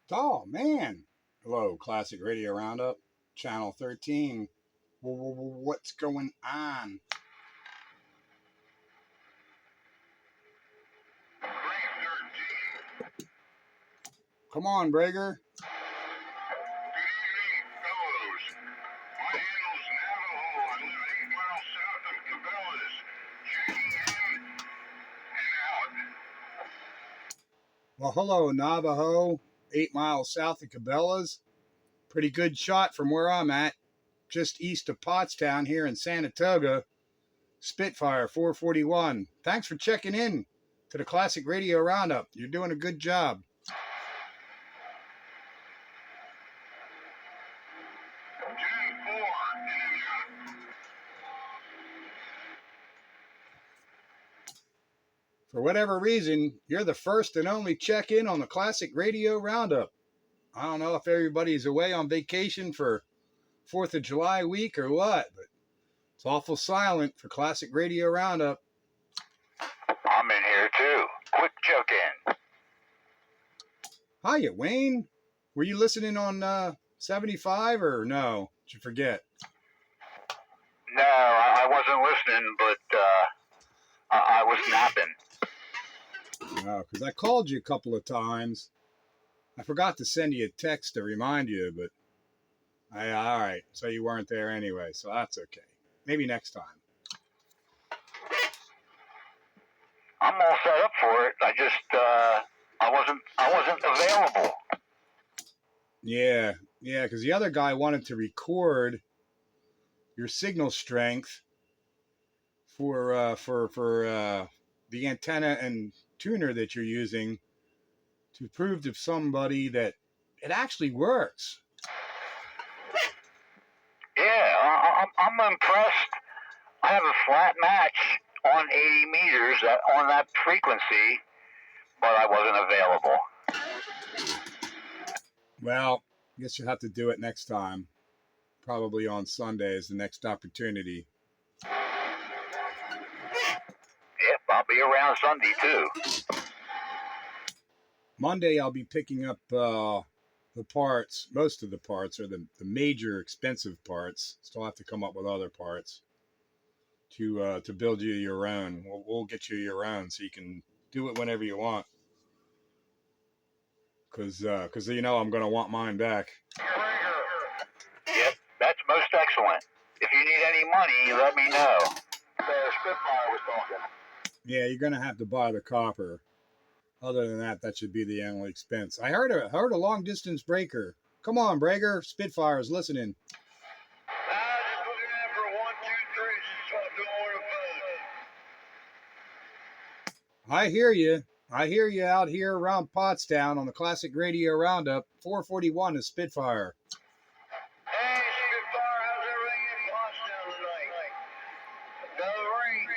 Oh, man. Hello, Classic Radio Roundup, Channel 13. What's going on? Come on, Brager. Well, hello, Navajo, 8 miles south of Cabela's. Pretty good shot from where I'm at, just east of Pottstown here in Sanatoga. Spitfire 441. Thanks for checking in to the Classic Radio Roundup. You're doing a good job. For whatever reason, you're the first and only check-in on the Classic Radio Roundup. I don't know if everybody's away on vacation for 4th of July week or what, but it's awful silent for Classic Radio Roundup. I'm in here too. Quick check-in. Hiya, Wayne. Were you listening on 75 or no? Did you forget? No, I wasn't listening, but I was napping. No, because I called you a couple of times. I forgot to send you a text to remind you, but all right. So you weren't there anyway, so that's okay. Maybe next time. I'm all set up for it. I just I wasn't available. Yeah, because the other guy wanted to record your signal strength for the antenna and tuner that you're using to prove to somebody that it actually works. Yeah, I'm impressed. I have a flat match on 80 meters on that frequency, but I wasn't available. Well, I guess you'll have to do it next time. Probably on Sunday is the next opportunity. Yep, I'll be around Sunday too. Monday I'll be picking up the parts, most of the parts, or the major expensive parts. Still have to come up with other parts to build you your own. We'll get you your own so you can do it whenever you want. Because you know I'm going to want mine back. Yep, that's most excellent. If you need any money, let me know. Spitfire was talking. Yeah, you're going to have to buy the copper. Other than that, that should be the only expense. I heard a long distance breaker. Come on, Breaker. Spitfire's listening. Just looking at for 1, 2, 3. Just talking on the phone. I hear you. I hear you out here around Pottstown on the Classic Radio Roundup. 441 is Spitfire. Hey, Spitfire, how's everything in Pottstown tonight? Another rain.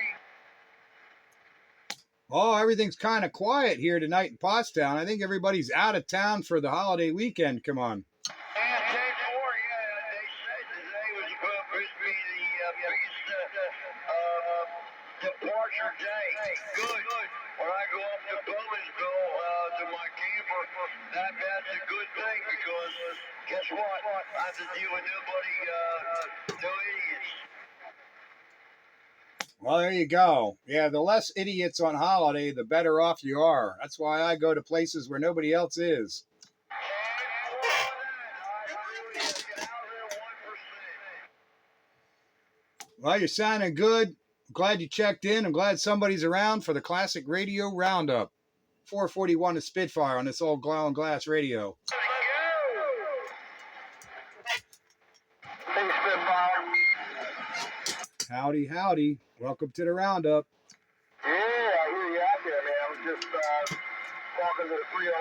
Oh, everything's kind of quiet here tonight in Pottstown. I think everybody's out of town for the holiday weekend. Come on. And day 4, yeah, they said today was supposed to be the biggest departure day. Good. When I go up to Bowmansville to my camper, that's a good thing because guess what? I have to deal with no idiots. Well, there you go. Yeah, the less idiots on holiday, the better off you are. That's why I go to places where nobody else is. Well, you're sounding good. I'm glad you checked in. I'm glad somebody's around for the Classic Radio Roundup. 441 is Spitfire on this old Glow and Glass radio. Hey, Spitfire. Howdy, howdy. Welcome to the Roundup. Yeah, I hear you out there, man. I was just talking to the 301.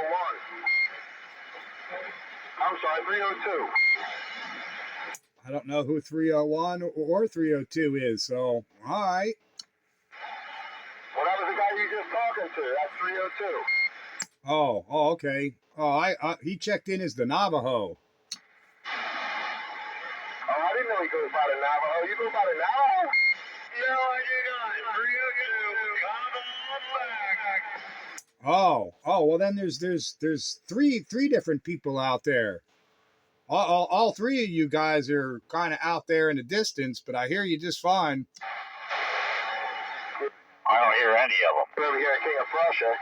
I'm sorry, 302. I don't know who 301 or 302 is, so all right. Well, that was the guy you just talking to. That's 302. Oh, okay. Oh, he checked in as the Navajo. Oh, I didn't know he goes by the Navajo. You go by the Navajo? No, I do not. 302, come on back. Oh, well then there's three different people out there. All three of you guys are kind of out there in the distance, but I hear you just fine. I don't hear any of them. Over here at King of Prussia.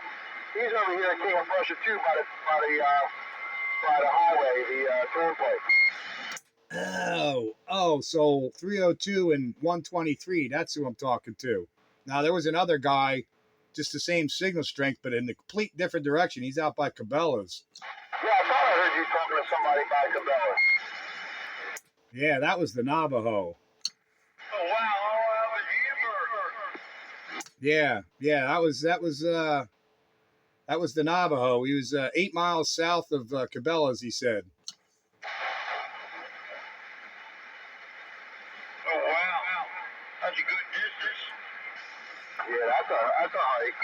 He's over here at King of Prussia too, by the highway, the turnpike. So 302 and 123, that's who I'm talking to. Now there was another guy, just the same signal strength, but in the complete different direction. He's out by Cabela's. Yeah, I thought I heard you talking to somebody by Cabela. Yeah, that was the Navajo. Oh wow, that was you. Yeah, that was the Navajo. He was 8 miles south of Cabela's, he said. Oh wow, that's a good distance. Yeah, that's a hike.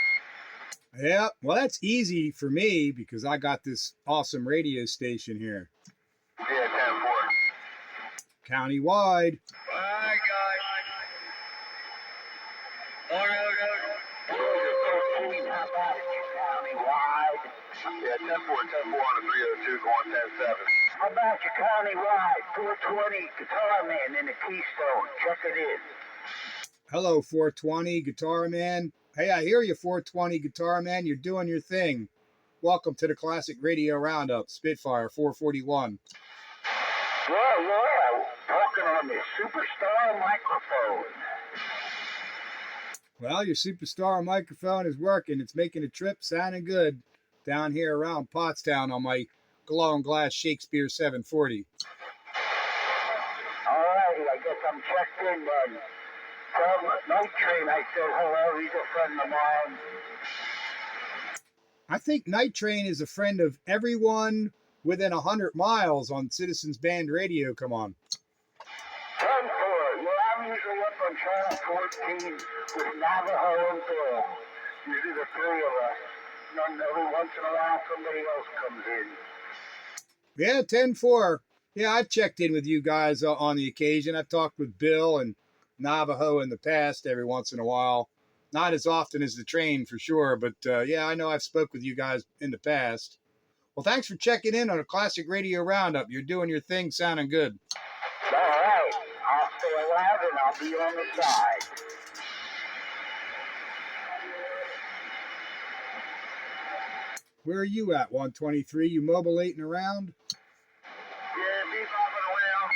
Yeah, well, that's easy for me because I got this awesome radio station here. Yeah, 10-4. Countywide. Hi, guys. Oh, no. Countywide. Yeah, 10-4 on the 302 going 10-7. How about your countywide? 420 Guitar Man in the Keystone. Check it in. Hello, 420 Guitar Man. Hey, I hear you, 420 Guitar Man. You're doing your thing. Welcome to the Classic Radio Roundup, Spitfire 441. Yeah. Talking on this superstar microphone. Well, your superstar microphone is working. It's making a trip sounding good down here around Pottstown on my glow and glass Shakespeare 740. All righty, I guess I'm checked in then. From Night Train, I said hello. He's a friend of mine. I think Night Train is a friend of everyone within 100 miles on Citizens Band Radio. Come on. 10-4. Yeah, I'm usually up on Channel 14 with Navajo and Bill. Usually the three of us. And every once in a while, somebody else comes in. Yeah, 10-4. Yeah, I've checked in with you guys on the occasion. I've talked with Bill and Navajo in the past every once in a while. Not as often as the train for sure, but yeah, I know I've spoke with you guys in the past. Well, thanks for checking in on a Classic Radio Roundup. You're doing your thing, sounding good. All right. I'll stay alive and I'll be on the side. Where are you at, 123? You mobilating around? Yeah, be bobbing around.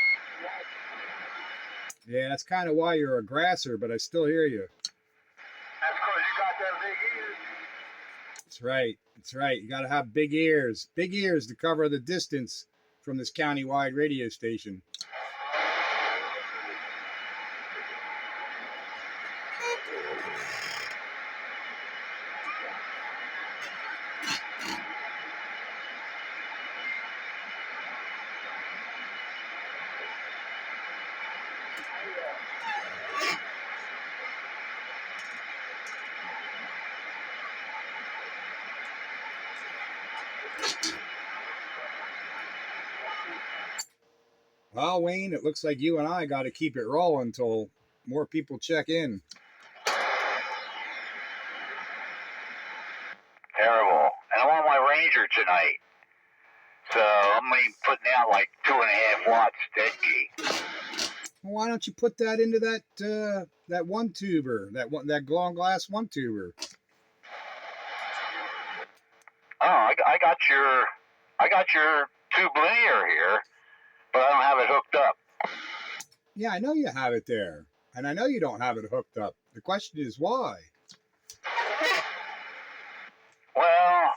Yeah, that's kind of why you're a grasser, but I still hear you. That's because you got them big ears. That's right. That's right. You got to have big ears to cover the distance from this countywide radio station. Well, Wayne, it looks like you and I got to keep it rolling until more people check in. Terrible. And I'm on my Ranger tonight. So I'm going to be putting out like 2.5 watts dead key. Well, why don't you put that into that one tuber, that glow and glass one tuber? Oh, I got your tube linear here, but I don't have it hooked up. Yeah, I know you have it there, and I know you don't have it hooked up. The question is why? Well,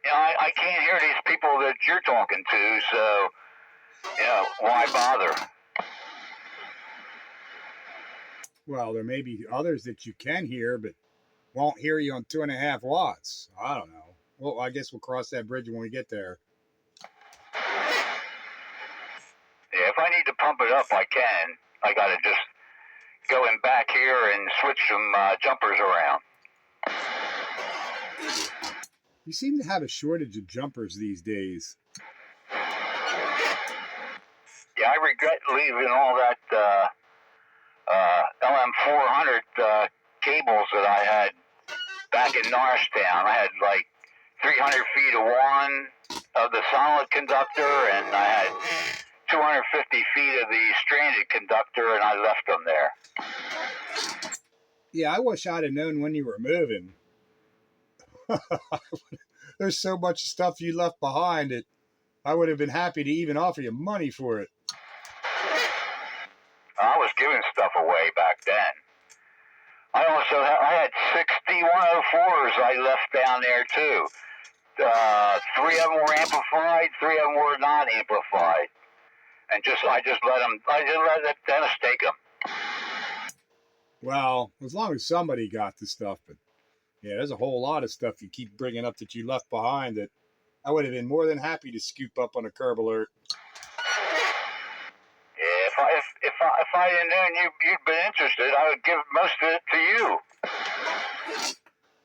you know, I can't hear these people that you're talking to, so, you know, why bother? Well, there may be others that you can hear, but won't hear you on 2.5 watts. I don't know. Well, I guess we'll cross that bridge when we get there. Yeah, if I need to pump it up, I can. I got to just go in back here and switch some jumpers around. You seem to have a shortage of jumpers these days. Yeah, I regret leaving all that LM400 cables that I had back in Norristown. I had like 300 feet of one of the solid conductor, and I had 250 feet of the stranded conductor, and I left them there. Yeah, I wish I'd have known when you were moving. There's so much stuff you left behind that I would have been happy to even offer you money for it. I was giving stuff away back then. I had 60 104s I left down there too. 3 of them were amplified, 3 of them were not amplified, and I just let Dennis take them. Well, as long as somebody got the stuff, but yeah, there's a whole lot of stuff you keep bringing up that you left behind that I would have been more than happy to scoop up on a curb alert. Yeah, if I didn't know you'd been interested, I would give most of it to you.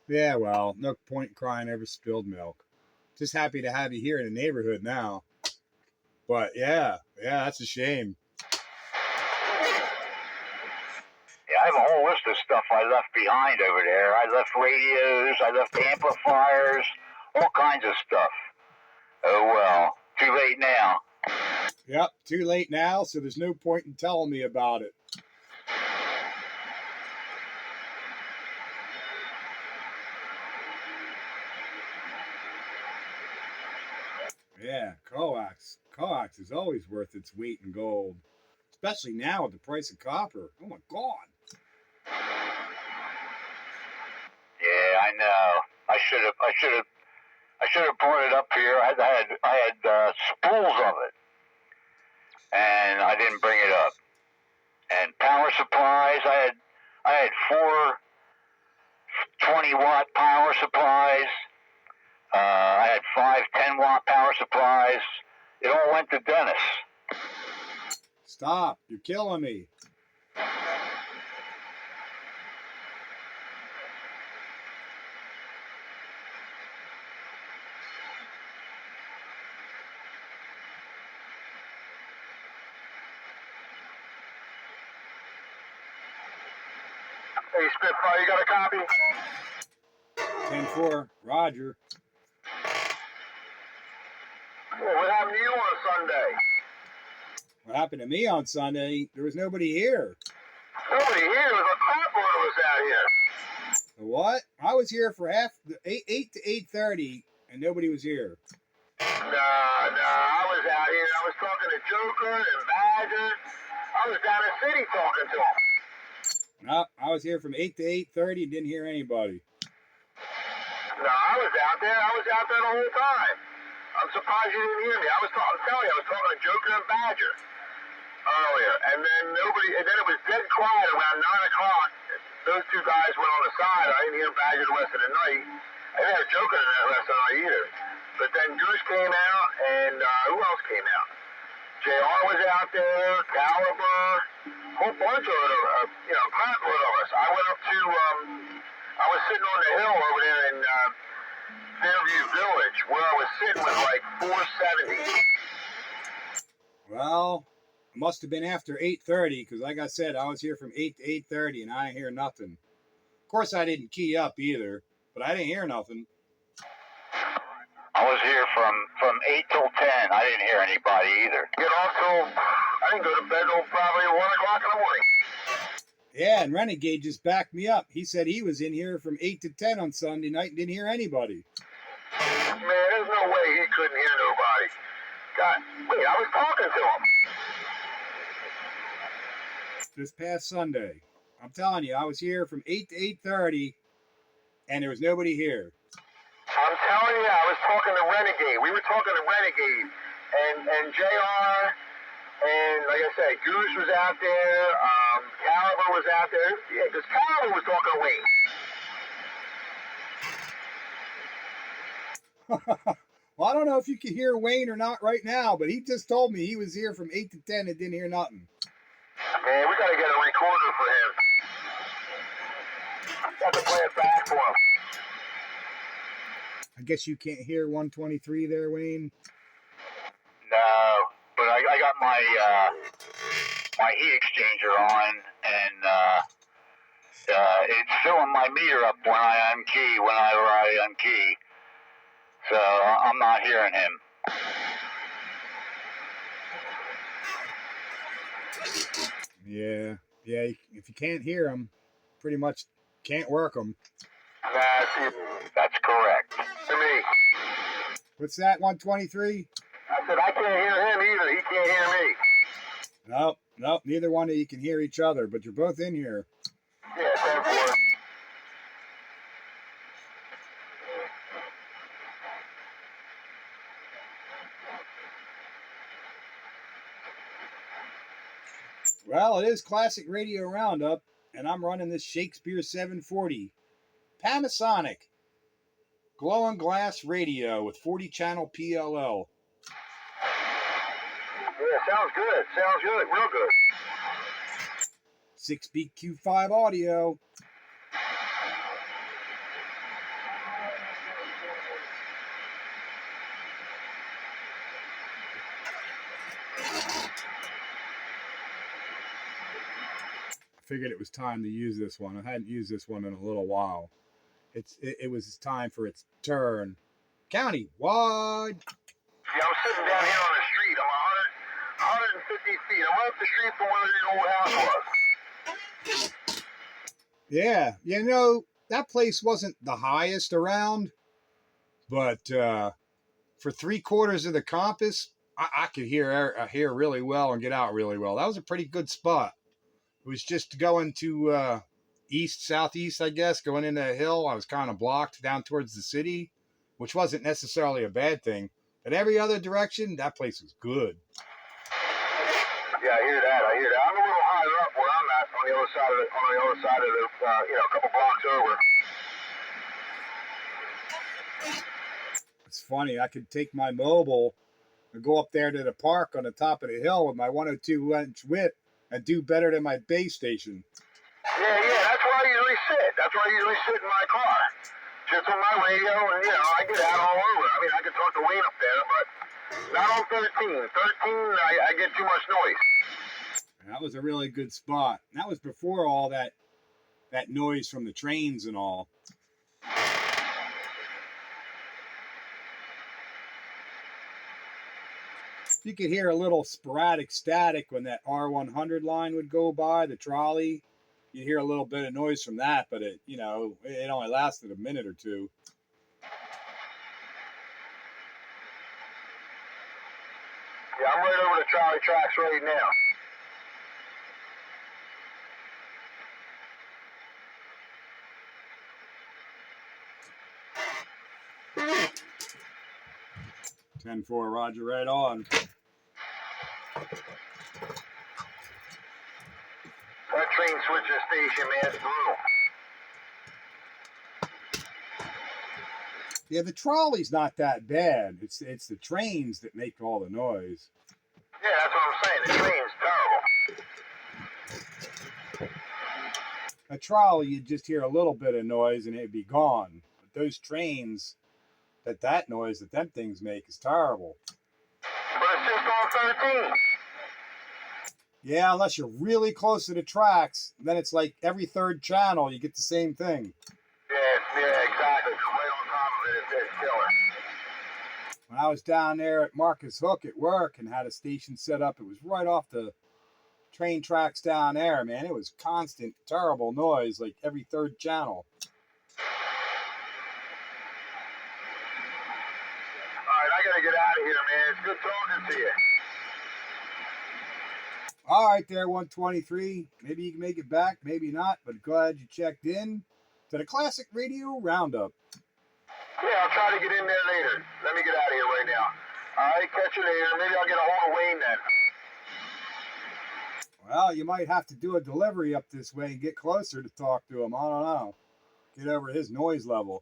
Yeah, well, no point crying over spilled milk. Just happy to have you here in the neighborhood now. But yeah, that's a shame. Yeah, I have a whole list of stuff I left behind over there. I left radios, I left amplifiers, all kinds of stuff. Oh well, too late now. Yep, too late now, so there's no point in telling me about it. Yeah, coax. Coax is always worth its weight in gold. Especially now with the price of copper. Oh my God. Yeah, I know. I should have brought it up here. I had spools of it, and I didn't bring it up. And power supplies, I had 4 20-watt power supplies. I had 5 10-watt power supplies. It all went to Dennis. Stop. You're killing me. Hey, Spitfire, you got a copy? 10-4, Roger. Well, what happened to you on Sunday? What happened to me on Sunday? There was nobody here. Nobody here. There was a carpenter was out here. What? I was here for 8 to 8:30, and nobody was here. No, I was out here. I was talking to Joker and Badger. I was down in the city talking to him. No, I was here from 8 to 8:30 and didn't hear anybody. No, I was out there. I was out there the whole time. I'm surprised you didn't hear me. I'm telling you, I was talking to Joker and Badger earlier, and then it was dead quiet around 9 o'clock. Those 2 guys went on the side. I didn't hear Badger the rest of the night. I didn't hear Joker the rest of the night either. But then Goose came out, and who else came out? JR was out there, Caliber, a whole bunch of crap load of us. I went up to, I was sitting on the hill over there in Fairview Village, where I was sitting with like 470. Well, it must have been after 8:30 because, like I said, I was here from 8 to 8:30 and I didn't hear nothing. Of course, I didn't key up either, but I didn't hear nothing. I was here from 8 till 10. I didn't hear anybody either. I didn't go to bed till probably 1 o'clock in the morning. Yeah, and Renegade just backed me up. He said he was in here from 8 to 10 on Sunday night and didn't hear anybody. Man, there's no way he couldn't hear nobody. God, wait, I was talking to him. This past Sunday. I'm telling you, I was here from 8 to 8:30 and there was nobody here. I'm telling you, I was talking to Renegade. We were talking to Renegade and JR, and like I said, Goose was out there, Caliber was out there. Yeah, because Caliber was talking to Wayne. Well, I don't know if you can hear Wayne or not right now, but he just told me he was here from 8 to 10 and didn't hear nothing. Man, we got to get a recorder for him. Got to play it back for him. I guess you can't hear 123 there, Wayne. No, but I got my heat exchanger on, and it's filling my meter up when I unkey, whenever I unkey. So I'm not hearing him. Yeah, yeah. If you can't hear them, pretty much can't work them. That's correct. To me. What's that? 123? I said I can't hear him either. He can't hear me. Nope, nope. Neither one of you can hear each other, but you're both in here. Yeah, 10-4. Well, it is Classic Radio Roundup, and I'm running this Shakespeare 740 Panisonic glowing glass radio with 40 channel PLL. Yeah, sounds good. Sounds good. Real good. 6-beat Q5 audio. Figured it was time to use this one. I hadn't used this one in a little while. It was time for its turn. County wide. Yeah, I'm sitting down here on the street. I'm 150 feet. I'm up the street from where the old house was. Yeah, you know, that place wasn't the highest around, but for 3/4 of the compass, I could hear really well and get out really well. That was a pretty good spot. It was just going to east, southeast, I guess, going into a hill. I was kind of blocked down towards the city, which wasn't necessarily a bad thing. But every other direction, that place was good. Yeah, I hear that. I'm a little higher up where I'm at on the other side of the, a couple blocks over. It's funny. I could take my mobile and go up there to the park on the top of the hill with my 102-inch whip and do better than my base station. Yeah, that's where I usually sit. That's where I usually sit in my car. Just on my radio, and, I get out all over. I mean, I can talk to Wayne up there, but not on 13. 13, I get too much noise. And that was a really good spot. And that was before all that noise from the trains and all. You could hear a little sporadic static when that R100 line would go by, the trolley. You hear a little bit of noise from that, but it only lasted a minute or two. Yeah, I'm right over the trolley tracks right now. Ten-4, Roger, right on. That train switching station, man, it's brutal. Yeah, the trolley's not that bad. It's the trains that make all the noise. Yeah, that's what I'm saying. The train's terrible. A trolley, you'd just hear a little bit of noise and it'd be gone. But those trains, that noise that them things make is terrible. But it's just on 13. Yeah, unless you're really close to the tracks, then it's like every third channel you get the same thing. Yeah, exactly. Right on top of it, it's killer. When I was down there at Marcus Hook at work and had a station set up, it was right off the train tracks down there, man. It was constant, terrible noise, like every third channel. All right, I got to get out of here, man. It's good talking to you. All right there, 123. Maybe you can make it back, maybe not, but glad you checked in to the Classic Radio Roundup. Yeah, I'll try to get in there later. Let me get out of here right now. All right, catch you later. Maybe I'll get a hold of Wayne then. Well, you might have to do a delivery up this way and get closer to talk to him. I don't know. Get over his noise level.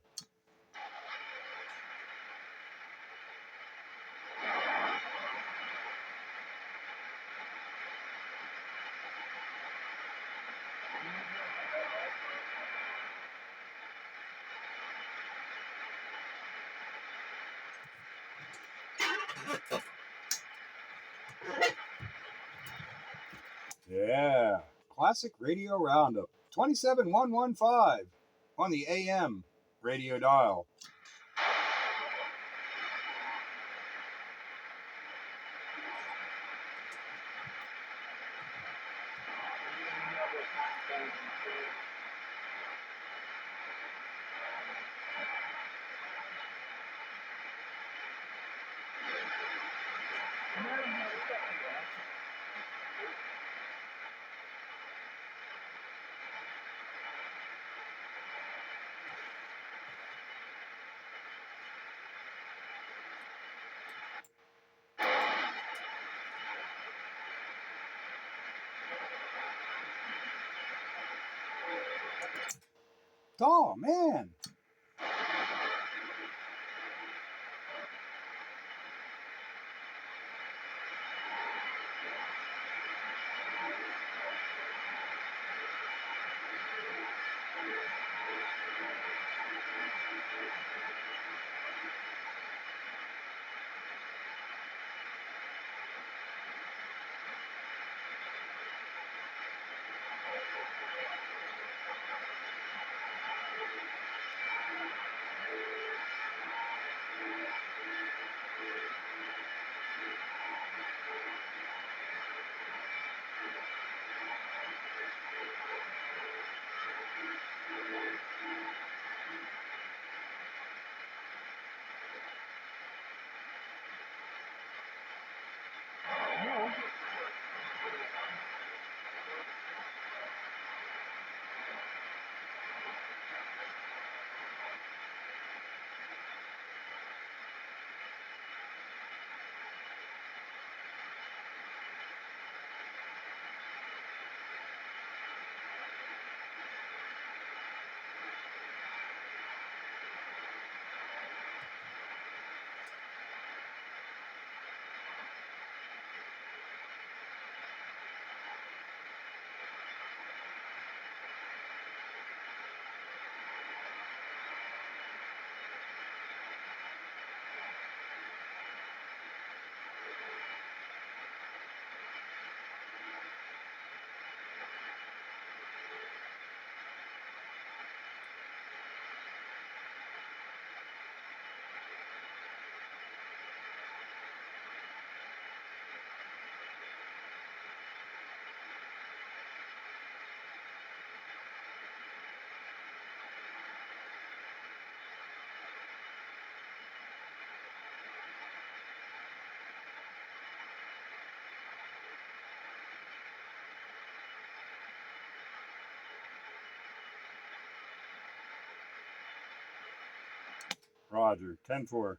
Yeah. Classic Radio Roundup. 27115 on the AM radio dial. Oh, man. Roger. 10-4.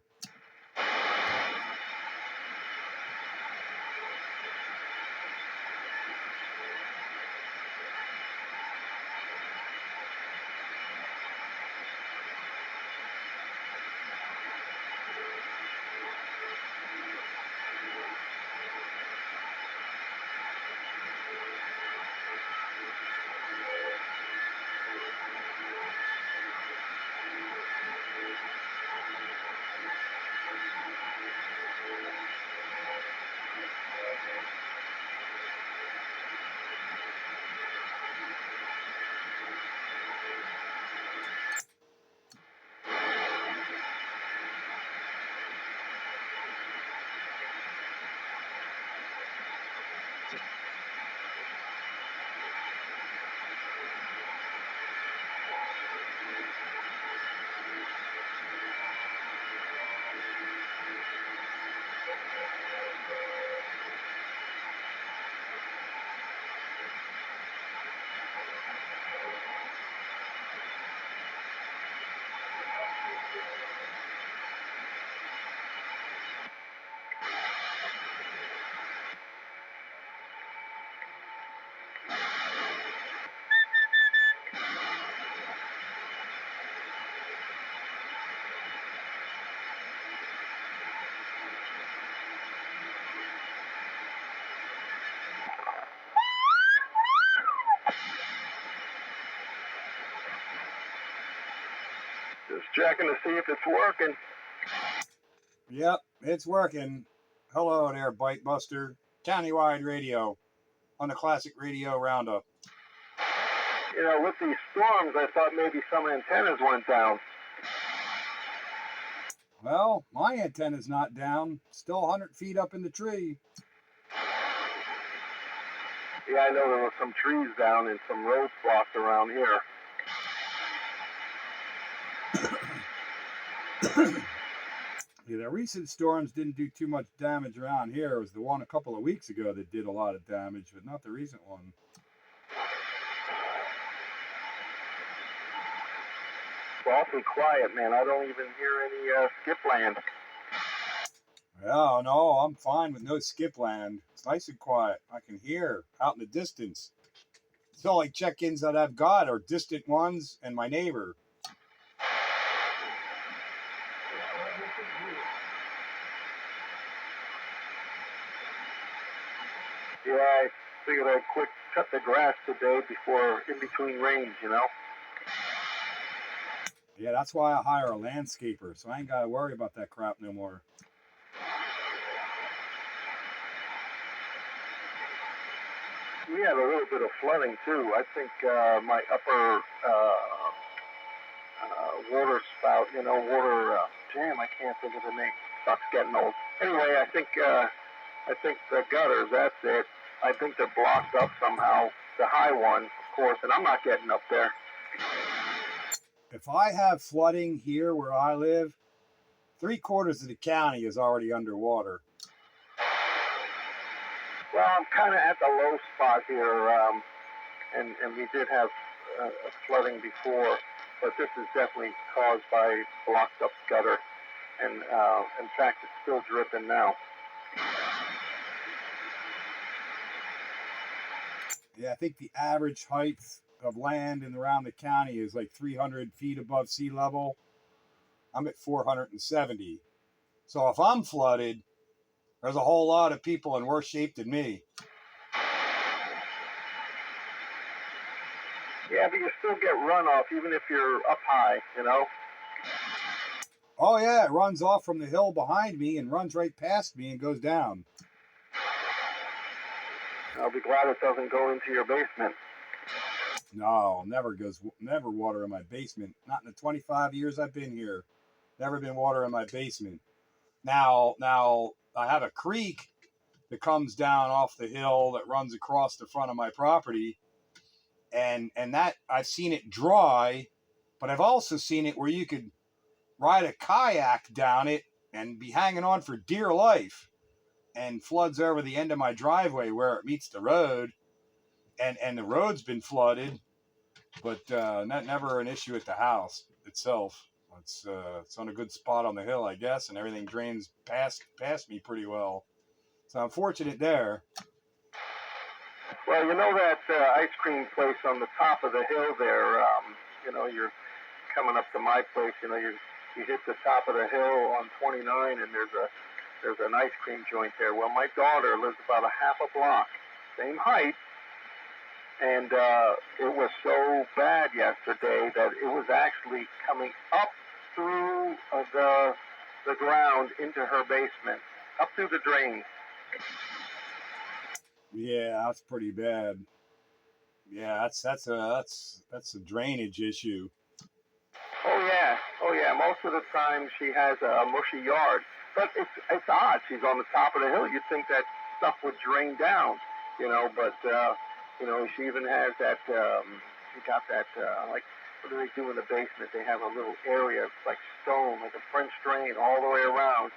Just checking to see if it's working. Yep, it's working. Hello there, Bite Buster. Countywide radio on the Classic Radio Roundup. You know, with these storms, I thought maybe some antennas went down. Well, my antenna's not down. Still 100 feet up in the tree. Yeah, I know there were some trees down and some roads blocked around here. Yeah, the recent storms didn't do too much damage around here. It was the one a couple of weeks ago that did a lot of damage, but not the recent one. It's awfully quiet, man. I don't even hear any skip land. Yeah, no, I'm fine with no skip land. It's nice and quiet. I can hear out in the distance. The only check-ins that I've got are distant ones and my neighbor. Yeah, I figured I'd quick cut the grass today before in between rains, you know? Yeah, that's why I hire a landscaper, so I ain't got to worry about that crap no more. We had a little bit of flooding, too. I think my upper water spout, you know, damn, I can't think of the name. Stuff's getting old. Anyway, I think the gutters, that's it. I think they're blocked up somehow. The high one, of course, and I'm not getting up there. If I have flooding here where I live, 3/4 of the county is already underwater. Well, I'm kind of at the low spot here, and we did have flooding before, but this is definitely caused by blocked up gutter, and in fact, it's still dripping now. Yeah, I think the average height of land in around the county is like 300 feet above sea level. I'm at 470. So if I'm flooded, there's a whole lot of people in worse shape than me. Yeah, but you still get runoff even if you're up high, you know? Oh yeah, it runs off from the hill behind me and runs right past me and goes down. I'll be glad it doesn't go into your basement. No, never water in my basement. Not in the 25 years I've been here. Never been water in my basement. Now I have a creek that comes down off the hill that runs across the front of my property, and that I've seen it dry, but I've also seen it where you could ride a kayak down it and be hanging on for dear life, and floods over the end of my driveway where it meets the road, and the road's been flooded, but never an issue at the house itself. It's on a good spot on the hill, I guess, and everything drains past me pretty well. So I'm fortunate there. Well, you know that ice cream place on the top of the hill there, you know, you're coming up to my place, you know, you hit the top of the hill on 29 and there's an ice cream joint there. Well, my daughter lives about a half a block, same height, and it was so bad yesterday that it was actually coming up through the ground into her basement, up through the drain. Yeah, that's pretty bad. Yeah, that's a drainage issue. Oh yeah. Most of the time she has a mushy yard, but it's odd. She's on the top of the hill. You'd think that stuff would drain down, you know. But you know, she even has that. She got that like, what do they do in the basement? They have a little area like stone, like a French drain all the way around,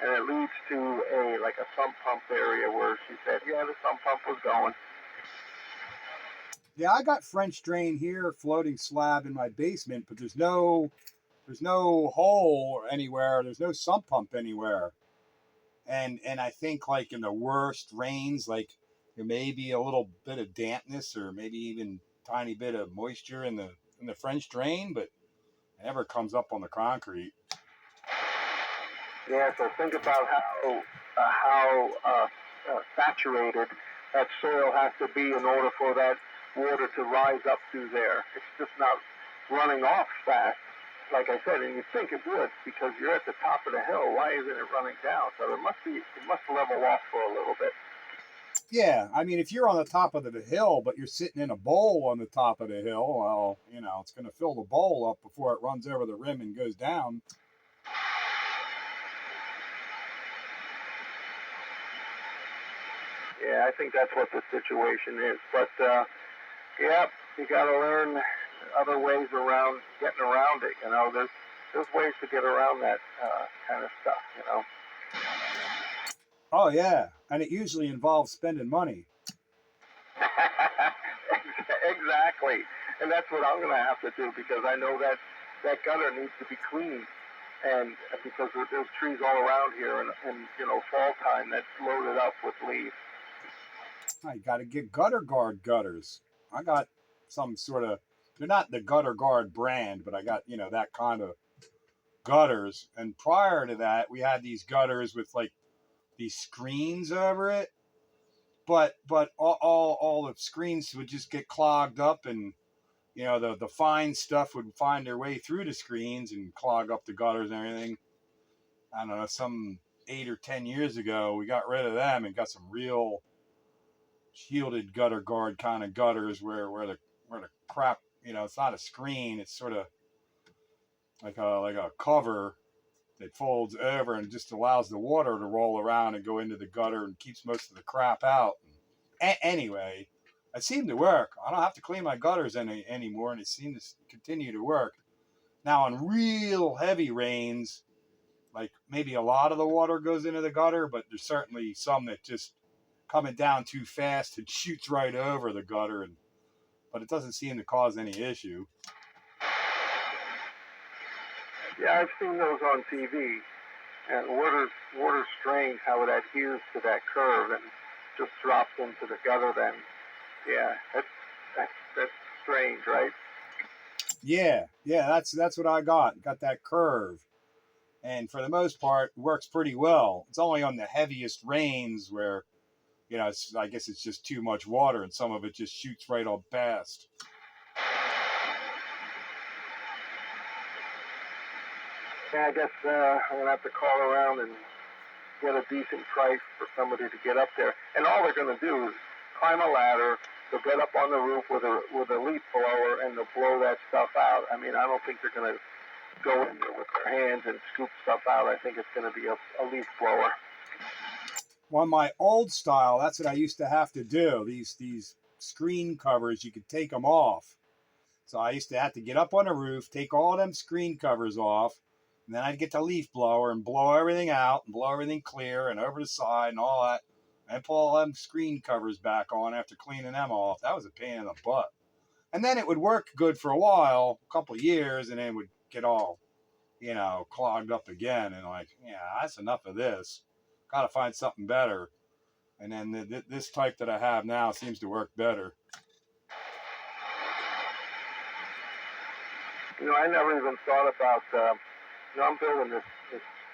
and it leads to a sump pump area where she said, yeah, the sump pump was going. Yeah, I got French drain here, floating slab in my basement, but there's no hole anywhere. There's no sump pump anywhere. And I think like in the worst rains, like there may be a little bit of dampness or maybe even tiny bit of moisture in the French drain, but it never comes up on the concrete. Yeah, so think about how saturated that soil has to be in order for that water to rise up through there. It's just not running off fast. like I said, and you think it would because you're at the top of the hill. Why isn't it running down? So it must level off for a little bit. Yeah, I mean, if you're on the top of the hill, but you're sitting in a bowl on the top of the hill, well, it's going to fill the bowl up before it runs over the rim and goes down. Yeah, I think that's what the situation is. But yeah, you got to learn other ways around getting around it. There's ways to get around that kind of stuff. Oh yeah, and it usually involves spending money. Exactly, and that's what I'm going to have to do because I know that gutter needs to be cleaned, and because there's trees all around here, and fall time that's loaded up with leaves. I got to get gutter guard gutters. I got some sort of, they're not the gutter guard brand, but I got that kind of gutters. And prior to that, we had these gutters with like these screens over it, but all the screens would just get clogged up, and the fine stuff would find their way through the screens and clog up the gutters and everything. I don't know, some 8 or 10 years ago, we got rid of them and got some real shielded gutter guard kind of gutters where the crap, it's not a screen, it's sort of like a cover that folds over and just allows the water to roll around and go into the gutter and keeps most of the crap out. Anyway, it seemed to work. I don't have to clean my gutters anymore, and it seemed to continue to work. Now, on real heavy rains, like maybe a lot of the water goes into the gutter, but there's certainly some that just coming down too fast and shoots right over the gutter, but it doesn't seem to cause any issue. Yeah, I've seen those on TV, and water's strange how it adheres to that curve and just drops into the gutter. Then, yeah, that's strange, right? Yeah, that's what I got. Got that curve, and for the most part, it works pretty well. It's only on the heaviest rains where I guess it's just too much water, and some of it just shoots right on past. Yeah, I guess I'm gonna have to call around and get a decent price for somebody to get up there. And all they're gonna do is climb a ladder. They'll get up on the roof with a leaf blower and they'll blow that stuff out. I mean, I don't think they're gonna go in there with their hands and scoop stuff out. I think it's gonna be a leaf blower. On my old style, that's what I used to have to do. These screen covers, you could take them off. So I used to have to get up on the roof, take all them screen covers off, and then I'd get the leaf blower and blow everything out and blow everything clear and over the side and all that, and pull all them screen covers back on after cleaning them off. That was a pain in the butt. And then it would work good for a while, a couple of years, and then it would get all, clogged up again. And like, yeah, that's enough of this. Got to find something better. And then this type that I have now seems to work better. I never even thought about. I'm building this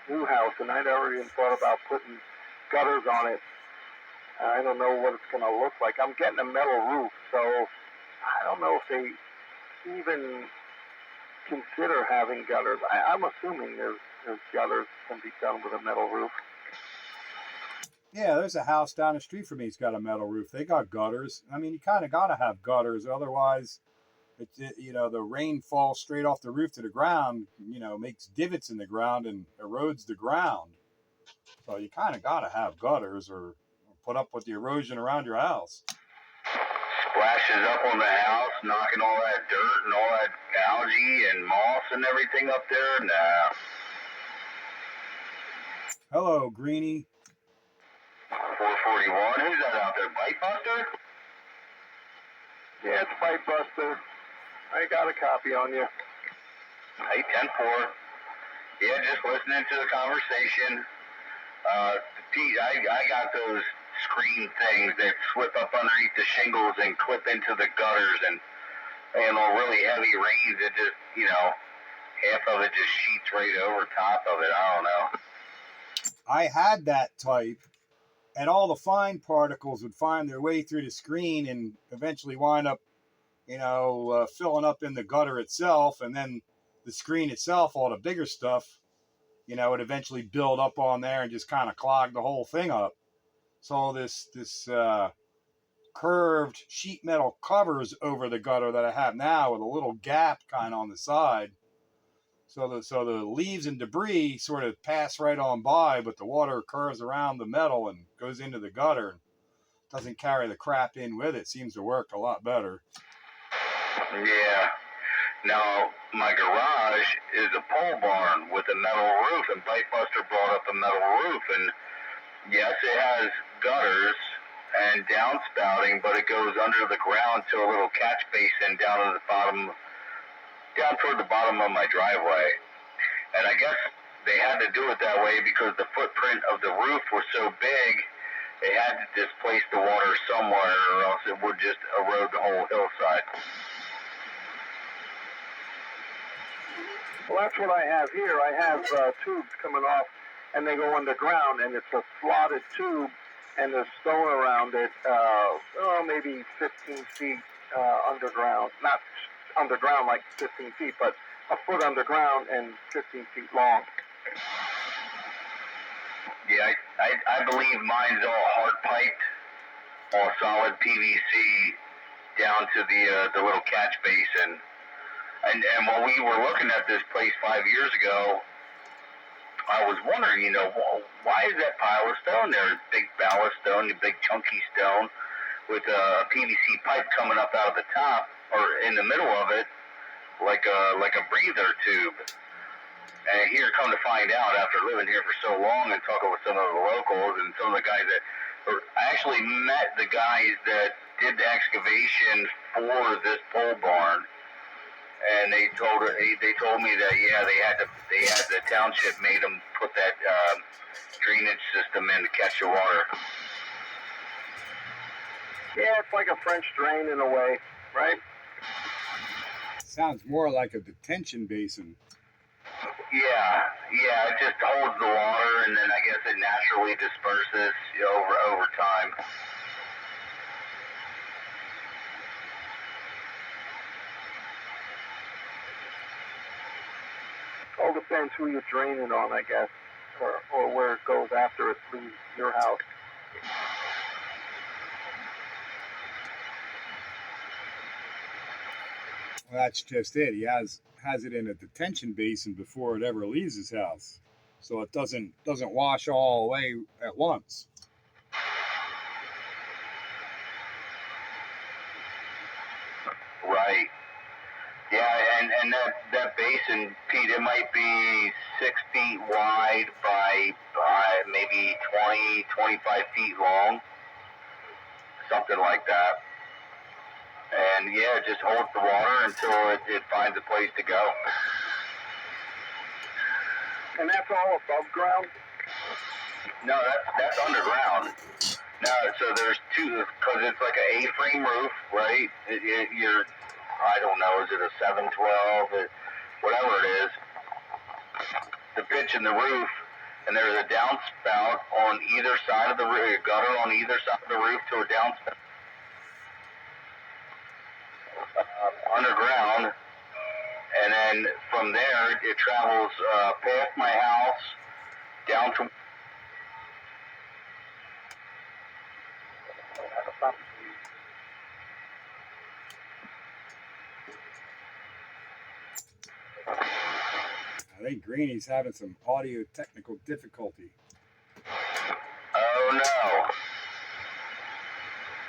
new house, and I never even thought about putting gutters on it. I don't know what it's going to look like. I'm getting a metal roof, so I don't know if they even consider having gutters. I'm assuming there's gutters can be done with a metal roof. Yeah, there's a house down the street from me. It's got a metal roof. They got gutters. I mean, you kind of got to have gutters, otherwise, the rain falls straight off the roof to the ground. Makes divots in the ground and erodes the ground. So you kind of got to have gutters or put up with the erosion around your house. Splashes up on the house, knocking all that dirt and all that algae and moss and everything up there. Nah. Hello, Greenie. 441. Who's that out there? Bite Buster? Yeah, it's Bite Buster. I got a copy on you. Hey, 10-4. Yeah, just listening to the conversation. Pete, I got those screen things that slip up underneath the shingles and clip into the gutters, and on really heavy rains, it just, half of it just sheets right over top of it. I don't know. I had that type, and all the fine particles would find their way through the screen and eventually wind up, filling up in the gutter itself, and then the screen itself, all the bigger stuff, would eventually build up on there and just kind of clog the whole thing up. So this curved sheet metal covers over the gutter that I have now with a little gap kind of on the side. So the leaves and debris sort of pass right on by, but the water curves around the metal and goes into the gutter and doesn't carry the crap in with it. Seems to work a lot better. Yeah. Now, my garage is a pole barn with a metal roof, and Buster brought up a metal roof, and yes, it has gutters and downspouting, but it goes under the ground to a little catch basin down toward the bottom of my driveway. And I guess they had to do it that way because the footprint of the roof was so big, they had to displace the water somewhere, or else it would just erode the whole hillside. Well, that's what I have here. I have tubes coming off, and they go underground, and it's a slotted tube, and there's stone around it, maybe 15 feet underground. Not underground like 15 feet, but a foot underground and 15 feet long. Yeah, I believe mine's all hard piped, all solid PVC down to the little catch basin. And when we were looking at this place 5 years ago, I was wondering, why is that pile of stone there? It's big ballast stone, a big chunky stone, with a PVC pipe coming up out of the top or in the middle of it, like a breather tube. And here, come to find out, after living here for so long and talking with some of the locals and some of the guys I actually met the guys that did the excavation for this pole barn, and they told me that they had the township made them put that drainage system in to catch the water. Yeah, it's like a French drain in a way, right? Sounds more like a detention basin. Yeah, it just holds the water, and then I guess it naturally disperses over time. All depends who you're draining on, I guess, or where it goes after it leaves your house. Well, that's just it. He has it in a detention basin before it ever leaves his house, so it doesn't wash all away at once. Right. Yeah, and that basin, Pete, it might be 6 feet wide by maybe 20, 25 feet long, something like that. And yeah, it just holds the water until it finds a place to go. And that's all above ground? No, that's underground. No, so there's two, because it's like an A-frame roof, right? You're, I don't know, is it a 712, whatever it is, the pitch in the roof, and there's a downspout on either side of the roof, a gutter on either side of the roof to a downspout underground, and then from there it travels past my house down to. I think Greeny's having some audio technical difficulty. Oh no.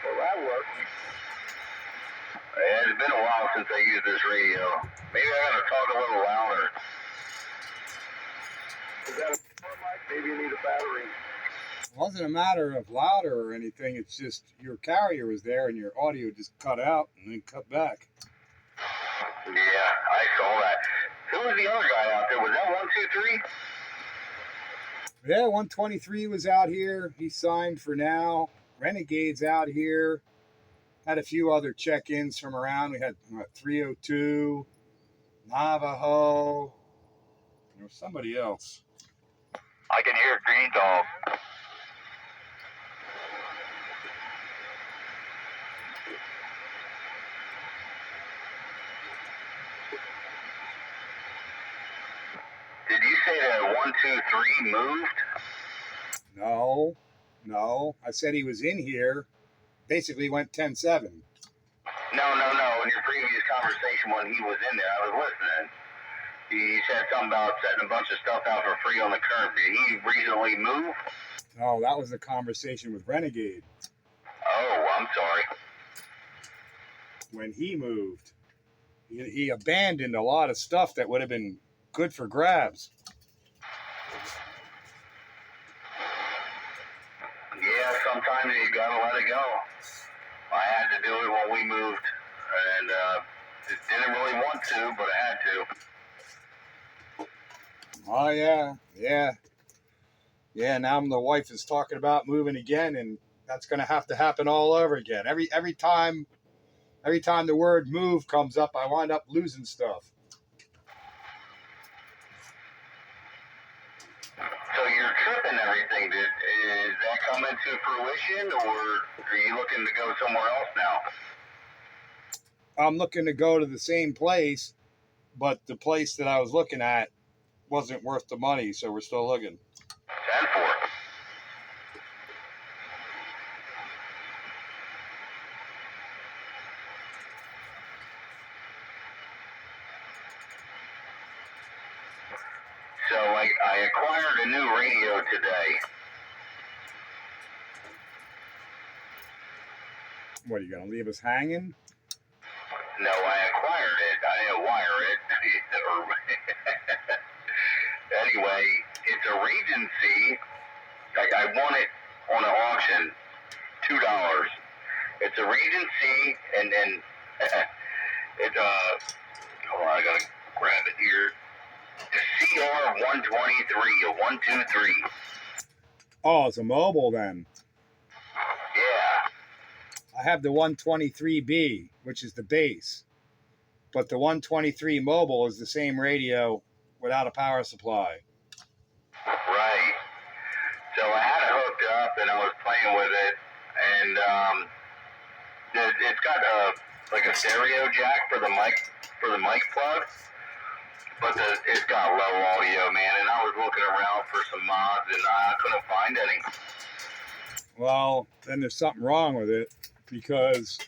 Well, that works. It's been a while since I used this radio. Maybe I gotta talk a little louder. Is that a power mic? Maybe you need a battery. It wasn't a matter of louder or anything. It's just your carrier was there and your audio just cut out and then cut back. Yeah, I saw that. Who was the other guy out there? Was that 123? Yeah, 123 was out here. He signed for now. Renegade's out here. Had a few other check-ins from around. We had 302, Navajo. There was somebody else. I can hear Green Dog. 123 moved? No. I said he was in here. Basically went 10-7. No. In your previous conversation when he was in there, I was listening. He said something about setting a bunch of stuff out for free on the curb. Did he recently move? Oh, that was a conversation with Renegade. Oh, I'm sorry. When he moved, he abandoned a lot of stuff that would have been good for grabs. Yeah, sometimes you gotta let it go. I had to do it when we moved, and didn't really want to, but I had to. Oh yeah. Now the wife is talking about moving again, and that's going to have to happen all over again. Every time the word "move" comes up, I wind up losing stuff. So your trip and everything, is that coming to fruition, or are you looking to go somewhere else now? I'm looking to go to the same place, but the place that I was looking at wasn't worth the money, so we're still looking. 10-4. So I acquired a new radio today. What, are you going to leave us hanging? No, I acquired it. I didn't wire it. Anyway, it's a Regency. I won it on an auction, $2. It's a Regency, and then it's hold on, I gotta grab it here. CR123, a 123. Oh, it's a mobile then. Yeah. I have the 123B, which is the base, but the 123 mobile is the same radio without a power supply. Right. So I had it hooked up and I was playing with it, and it's got like a stereo jack for the mic plug, but it's got low audio, man. And I was looking around for some mods and I couldn't find any. Well, then there's something wrong with it, because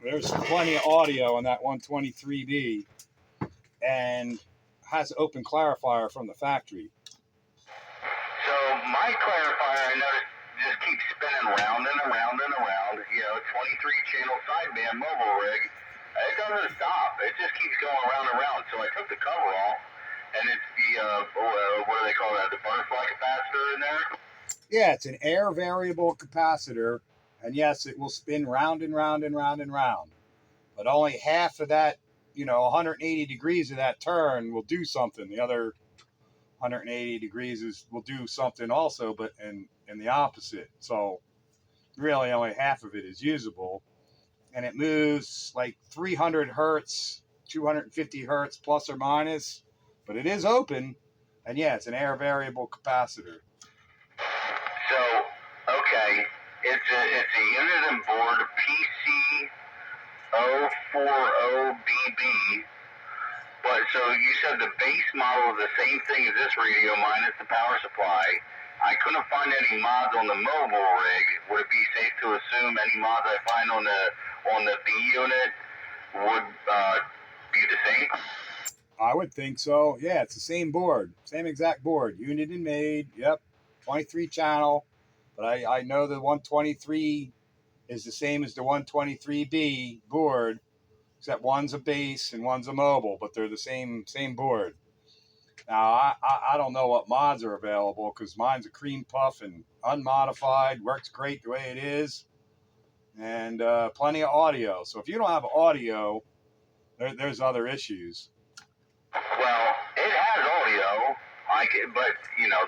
there's plenty of audio on that 123B and has an open clarifier from the factory. So my clarifier, I noticed, just keeps spinning round and around and around. 23 channel sideband mobile rig. It doesn't stop. It just keeps going around and around. So I took the cover off, and it's the what do they call that? The butterfly capacitor in there. Yeah, it's an air variable capacitor, and yes, it will spin round and round and round and round. But only half of that, 180 degrees of that turn will do something. The other 180 degrees will do something also, but in the opposite. So really only half of it is usable. And it moves like 300 hertz, 250 hertz plus or minus, but it is open. And yeah, it's an air variable capacitor. So, okay, it's a unit and board PC040BB. But so you said the base model is the same thing as this radio minus the power supply. I couldn't find any mods on the mobile rig. Would it be safe to assume any mods I find on the B unit would be the same? I would think so. Yeah, it's the same board, same exact board, unit and made. Yep, 23 channel. But I know the 123 is the same as the 123B board, except one's a base and one's a mobile, but they're the same board. Now, I don't know what mods are available, because mine's a cream puff and unmodified, works great the way it is, and plenty of audio. So if you don't have audio, there's other issues. Well, it has audio, but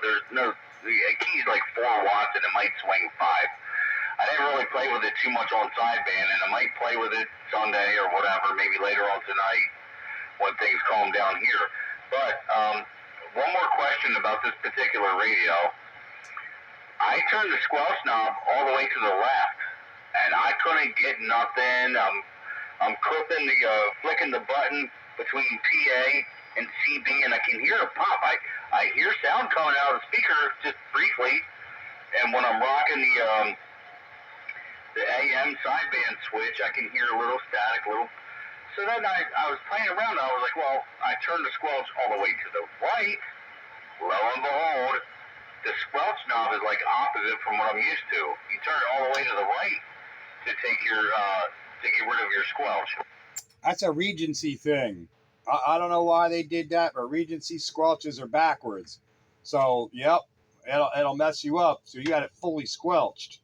there's no. The key's like 4 watts and it might swing 5. I didn't really play with it too much on sideband, and I might play with it Sunday or whatever, maybe later on tonight when things calm down here. But one more question about this particular radio. I turned the squelch knob all the way to the left, and I couldn't get nothing. I'm clipping flicking the button, between PA and CB, and I can hear a pop. I hear sound coming out of the speaker just briefly, and when I'm rocking the AM sideband switch, I can hear a little static, So then I was playing around, and I was like, well, I turned the squelch all the way to the right. Lo and behold, the squelch knob is like opposite from what I'm used to. You turn it all the way to the right to take to get rid of your squelch. That's a Regency thing. I don't know why they did that, but Regency squelches are backwards. So, yep, it'll mess you up. So you got it fully squelched.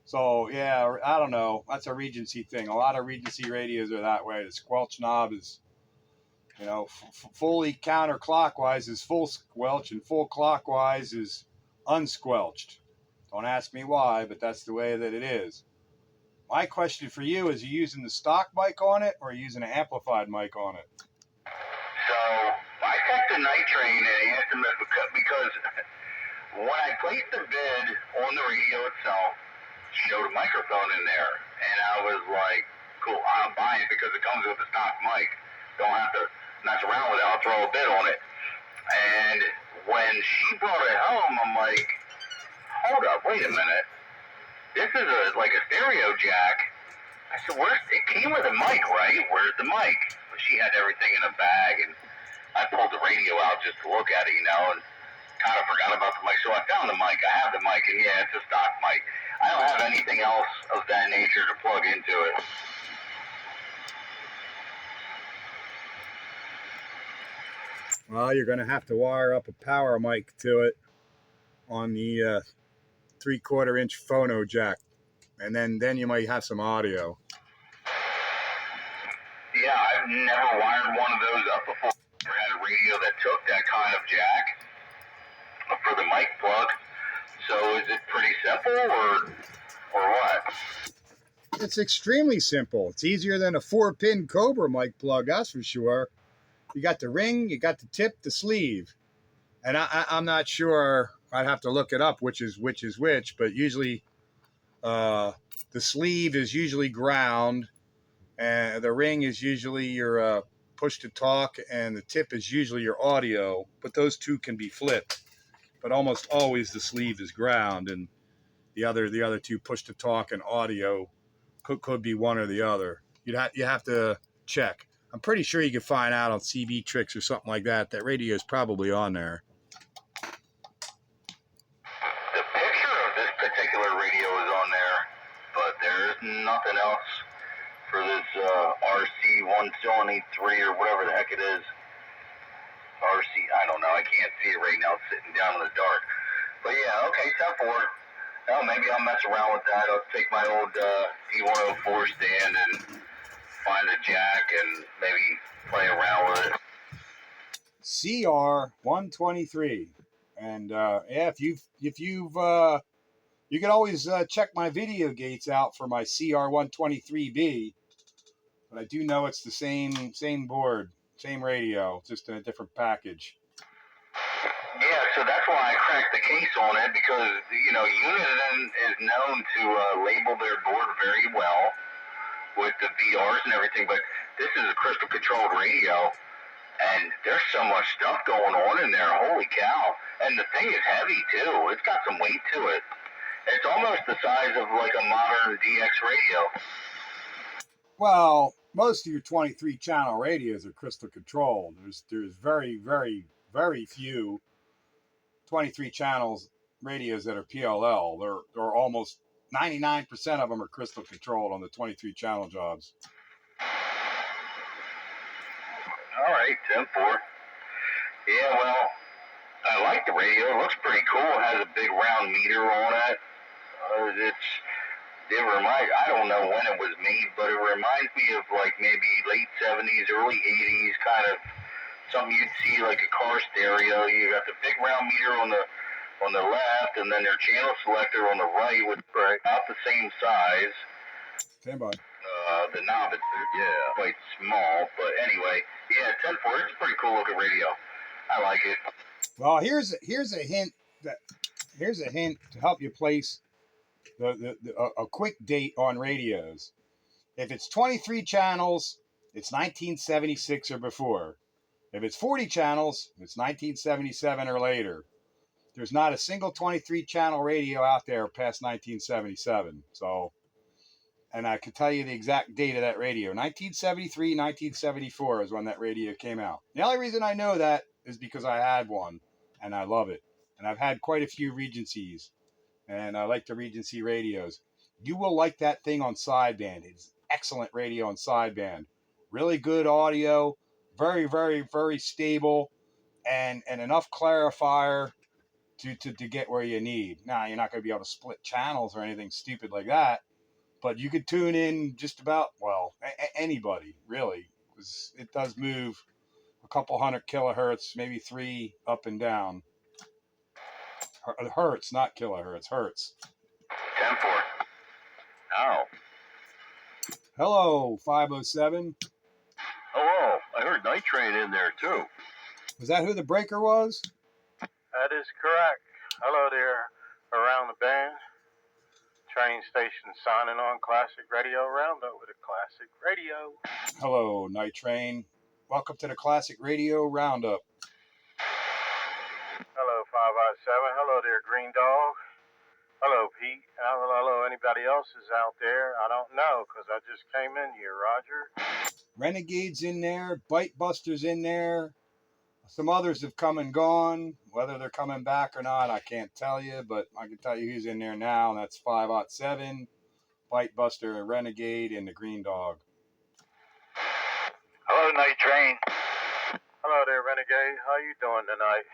So, yeah, I don't know. That's a Regency thing. A lot of Regency radios are that way. The squelch knob is, fully counterclockwise is full squelch, and full clockwise is unsquelched. Don't ask me why, but that's the way that it is. My question for you is, you using the stock mic on it or are you using an amplified mic on it? So I checked the night train and asked him because when I placed the bid on the radio itself, showed a microphone in there, and I was like, cool, I'll buy it because it comes with a stock mic. Don't have to mess around with it. I'll throw a bid on it. And when she brought it home, I'm like, hold up, wait a minute. This is like a stereo jack. I said, it came with a mic, right? Where's the mic? But she had everything in a bag, and I pulled the radio out just to look at it, and kind of forgot about the mic. So I found the mic. I have the mic, and yeah, it's a stock mic. I don't have anything else of that nature to plug into it. Well, you're going to have to wire up a power mic to it on the 3/4 inch phono jack, and then you might have some audio. Yeah, I've never wired one of those up before. I had a radio that took that kind of jack for the mic plug. So is it pretty simple, or what? It's extremely simple. It's easier than a 4-pin Cobra mic plug, that's for sure. You got the ring, you got the tip, the sleeve. And I'm not sure, I'd have to look it up which is which, but usually the sleeve is usually ground, and the ring is usually your push to talk, and the tip is usually your audio, but those two can be flipped. But almost always the sleeve is ground, and the other two, push to talk and audio, could be one or the other. You have to check. I'm pretty sure you can find out on CB Tricks or something like that. That radio is probably on there. The picture of this particular radio is on there, but there's nothing else for this RC123 or whatever the heck it is. I don't know. I can't see it right now. It's sitting down in the dark. But yeah, okay, 10-4. Well, maybe I'll mess around with that. I'll take my old D104 stand and find a jack and maybe play around with it. CR123, and yeah, if you've you can always check my video gates out for my CR123B, but I do know it's the same board, same radio, just in a different package. Yeah, so that's why I cracked the case on it, because Uniden is known to label their board very well with the VRs and everything, but this is a crystal controlled radio, and there's so much stuff going on in there. Holy cow! And the thing is heavy too. It's got some weight to it. It's almost the size of like a modern DX radio. Well, most of your 23 channel radios are crystal controlled. There's very, very, very few 23 channels radios that are PLL. They're almost 99% of them are crystal controlled on the 23 channel jobs. All right, 10-4. Yeah, well, I like the radio. It looks pretty cool. It has a big round meter on it. I don't know when it was made, but it reminds me of like maybe late 70s, early 80s, kind of something you'd see like a car stereo. You got the big round meter on the left, and then their channel selector on the right with about the same size. Stand by. The knob is quite small, but anyway, yeah, 10-4. It's a pretty cool looking radio. I like it. Well, here's a hint to help you place a quick date on radios. If it's 23 channels it's 1976 or before. If it's 40 channels, it's 1977 or later. There's not a single 23 channel radio out there past 1977. So, and I can tell you the exact date of that radio. 1973, 1974 is when that radio came out. The only reason I know that is because I had one and I love it. And I've had quite a few Regencies, and I like the Regency radios. You will like that thing on sideband. It's excellent radio on sideband. Really good audio, very, very, very stable, and enough clarifier to get where you need. Now, you're not going to be able to split channels or anything stupid like that, but you could tune in just about, well, anybody, really, because it does move a couple hundred kilohertz, maybe 3 up and down. Hertz, not kilohertz, hertz. 10-4. Ow. Hello, 507. Hello. I heard Night Train in there, too. Was that who the breaker was? That is correct. Hello there, around the band. Train station signing on Classic Radio Roundup with a Classic Radio. Hello, Night Train. Welcome to the Classic Radio Roundup. Hello, 557. Hello there, Green Dog. Hello, Pete. Hello, anybody else is out there? I don't know, because I just came in here, Roger. Renegade's in there. Bite Buster's in there. Some others have come and gone. Whether they're coming back or not, I can't tell you, but I can tell you who's in there now, and that's 507, Bite Buster, Renegade, and the Green Dog. Hello, Night Train. Hello there, Renegade. How you doing tonight?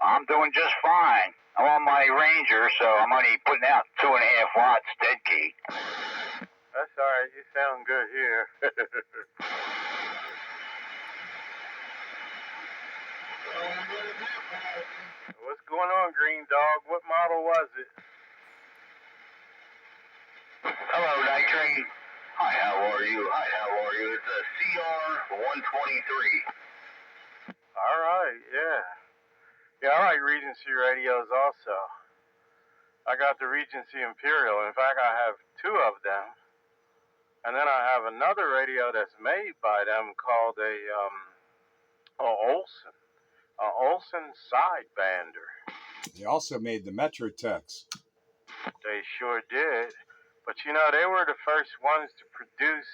I'm doing just fine. I'm on my Ranger, so I'm only putting out 2.5 watts dead key. That's all right. You sound good here. What's going on, Green Dog? What model was it? Hello, Night Train. Hi, how are you? It's a CR-123. All right, yeah. Yeah, I like Regency radios also. I got the Regency Imperial. In fact, I have 2 of them. And then I have another radio that's made by them called a Olsen sidebander. They also made the Metrotex. They sure did. But you know, they were the first ones to produce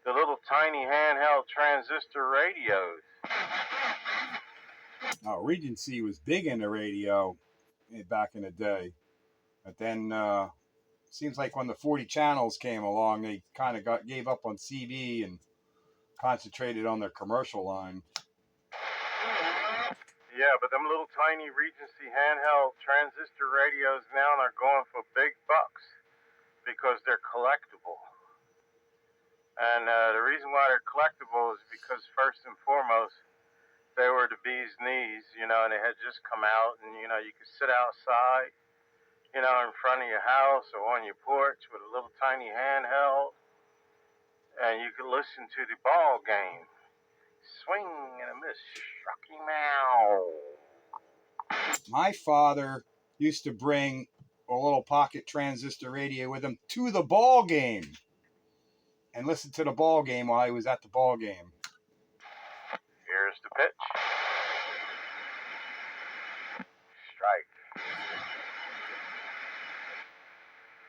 the little tiny handheld transistor radios. Regency was big in the radio back in the day. But then seems like when the 40 channels came along, they kind of gave up on CV and concentrated on their commercial line. Yeah, but them little tiny Regency handheld transistor radios now are going for big bucks because they're collectible. And the reason why they're collectible is because first and foremost, they were the bee's knees, you know, and they had just come out, and, you know, you could sit outside, you know, in front of your house or on your porch with a little tiny handheld, and you could listen to the ball game. Swing and a miss, Shucky Meow. My father used to bring a little pocket transistor radio with him to the ball game and listen to the ball game while he was at the ball game. Here's the pitch. Strike.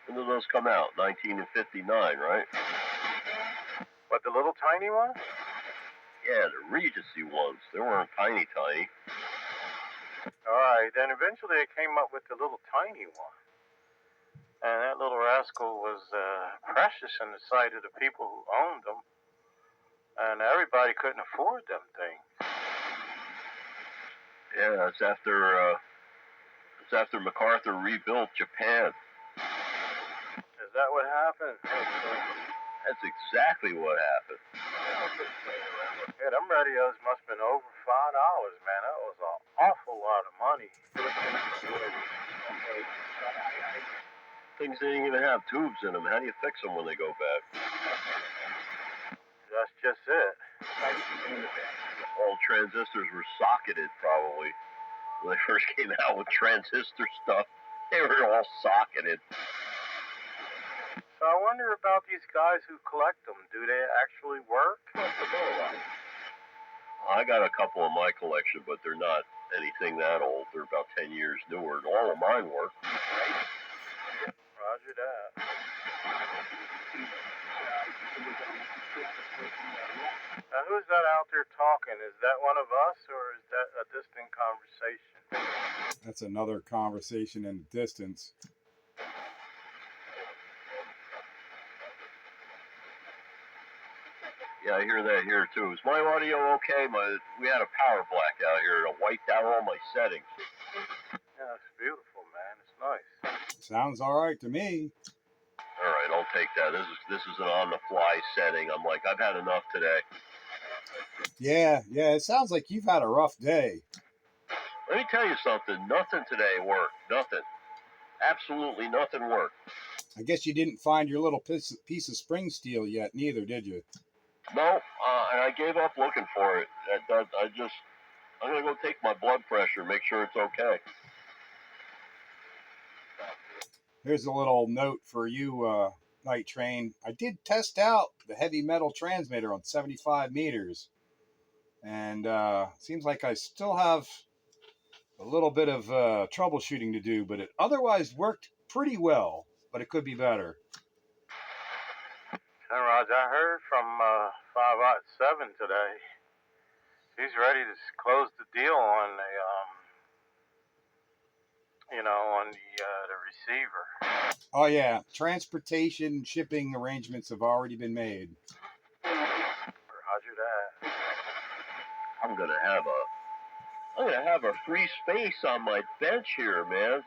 When did those come out? 1959, right? What, the little tiny one? Yeah, the Regency ones. They weren't tiny. All right, then eventually they came up with the little tiny one. And that little rascal was precious in the sight of the people who owned them. And everybody couldn't afford them things. Yeah, it's after MacArthur rebuilt Japan. Is that what happened? That's exactly what happened. Yeah, them radios must have been over $5, man. That was an awful lot of money. Things didn't even have tubes in them. How do you fix them when they go bad? That's just it. All transistors were socketed, probably. When they first came out with transistor stuff, they were all socketed. So So I wonder about these guys who collect them. Do they actually work? I got a couple in my collection, but they're not anything that old. They're about 10 years newer, and all of mine work. Roger that. Now, who's that out there talking? Is that one of us, or is that a distant conversation? That's another conversation in the distance. Yeah, I hear that here too. Is my audio okay? We had a power blackout here. It wiped out all my settings. Yeah, it's beautiful, man. It's nice. Sounds all right to me. All right, I'll take that. This is an on-the-fly setting. I'm like, I've had enough today. Yeah, it sounds like you've had a rough day. Let me tell you something. Nothing today worked. Nothing. Absolutely nothing worked. I guess you didn't find your little piece of spring steel yet, neither, did you? No, and I gave up looking for it. I'm gonna go take my blood pressure, make sure it's okay. Here's a little note for you, Night Train. I did test out the heavy metal transmitter on 75 meters, and seems like I still have a little bit of troubleshooting to do, but it otherwise worked pretty well. But it could be better. Hey, Roger, I heard from 507 today. He's ready to close the deal on the receiver. Oh yeah, transportation shipping arrangements have already been made. Roger that. I'm gonna have a free space on my bench here, man.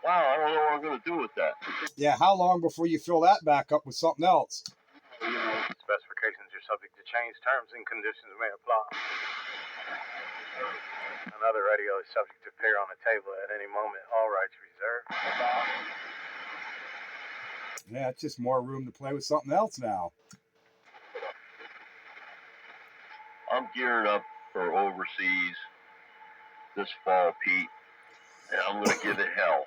Wow, I don't know what I'm gonna do with that. Yeah, how long before you fill that back up with something else? Specifications are subject to change. Terms and conditions may apply. Another radio is subject to appear on the table at any moment. All rights reserved. Yeah, it's just more room to play with something else now. I'm gearing up for overseas this fall, Pete, and I'm gonna give it hell.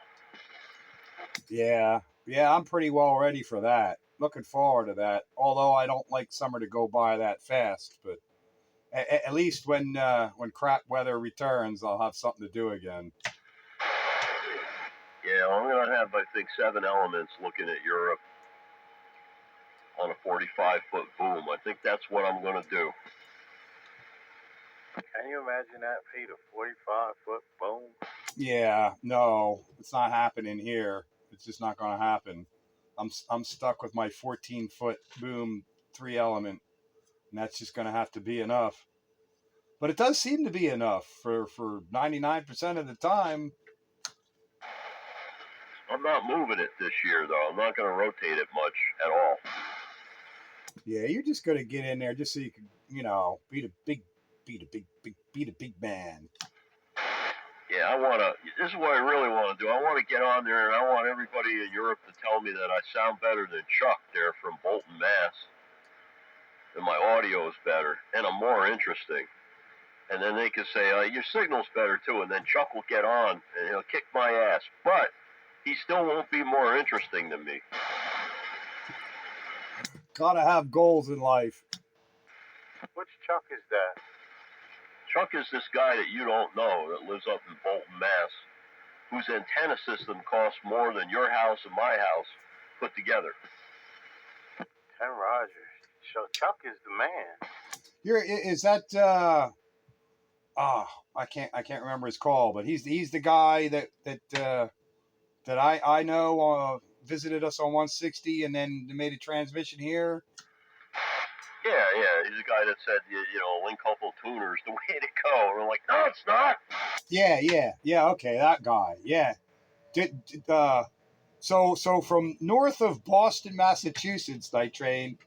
Yeah, I'm pretty well ready for that. Looking forward to that. Although I don't like summer to go by that fast, but at least when crap weather returns, I'll have something to do again. Yeah, I'm gonna have, I think, 7 elements looking at Europe on a 45-foot boom. I think that's what I'm gonna do. Can you imagine that, Pete? A 45-foot boom? Yeah, no, it's not happening here. It's just not going to happen. I'm stuck with my 14-foot boom 3 element, and that's just going to have to be enough. But it does seem to be enough for 99% of the time. I'm not moving it this year, though. I'm not gonna rotate it much at all. Yeah, you're just going to get in there just so you can, be a big man. Yeah, this is what I really want to do. I want to get on there, and I want everybody in Europe to tell me that I sound better than Chuck there from Bolton, Mass. And my audio is better, and I'm more interesting. And then they can say, your signal's better too, and then Chuck will get on, and he'll kick my ass. But he still won't be more interesting than me. Gotta have goals in life. Which Chuck is that? Chuck is this guy that you don't know that lives up in Bolton, Mass, whose antenna system costs more than your house and my house put together. Tim Rogers. So Chuck is the man. Is that I can't remember his call, but he's the guy that I know visited us on 160 and then made a transmission here. Yeah, he's the guy that said, link couple tuners, the way to go. And we're like, no, it's not. Yeah, okay, that guy. Yeah. So from north of Boston, Massachusetts, Night Train,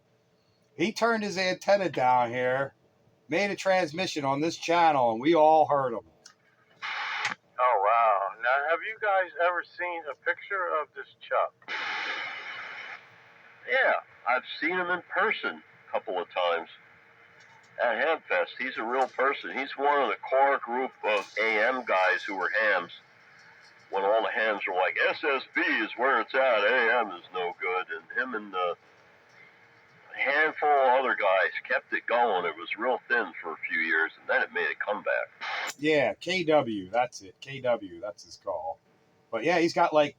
he turned his antenna down here, made a transmission on this channel, and we all heard him. Oh, wow. Now, have you guys ever seen a picture of this Chuck? Yeah, I've seen him in person a couple of times at Hamfest. He's a real person. He's one of the core group of AM guys who were hams. when all the hands were like, SSB is where it's at, AM is no good, and him and a handful of other guys kept it going. It was real thin for a few years, and then it made a comeback. Yeah, KW, that's it. KW, that's his call. But yeah, he's got like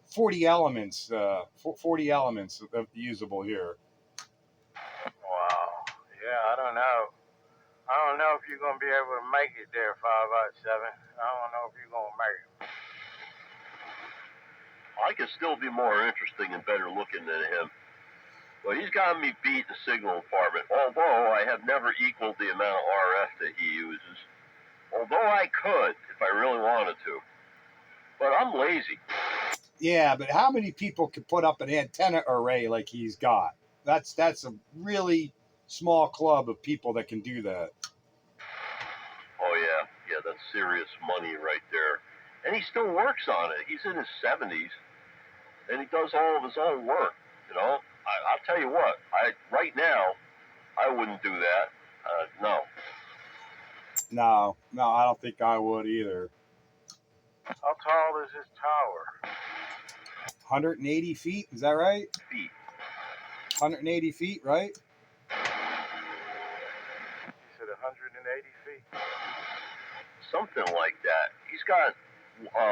40 elements, 40 elements of usable here. Wow. Yeah, I don't know. I don't know if you're going to be able to make it there, 5/7. I don't know if you're going to make it. I could still be more interesting and better looking than him. But he's got me beat in the signal department, although I have never equaled the amount of RF that he uses. Although I could, if I really wanted to. But I'm lazy. Yeah, but how many people could put up an antenna array like he's got? That's a really small club of people that can do that. Oh, yeah, that's serious money right there. And he still works on it. He's in his 70s, and he does all of his own work, you know? I'll tell you what, right now, I wouldn't do that. No. No, I don't think I would either. How tall is his tower? 180 feet, is that right? Feet. 180 feet, right? You said 180 feet? Something like that. He's got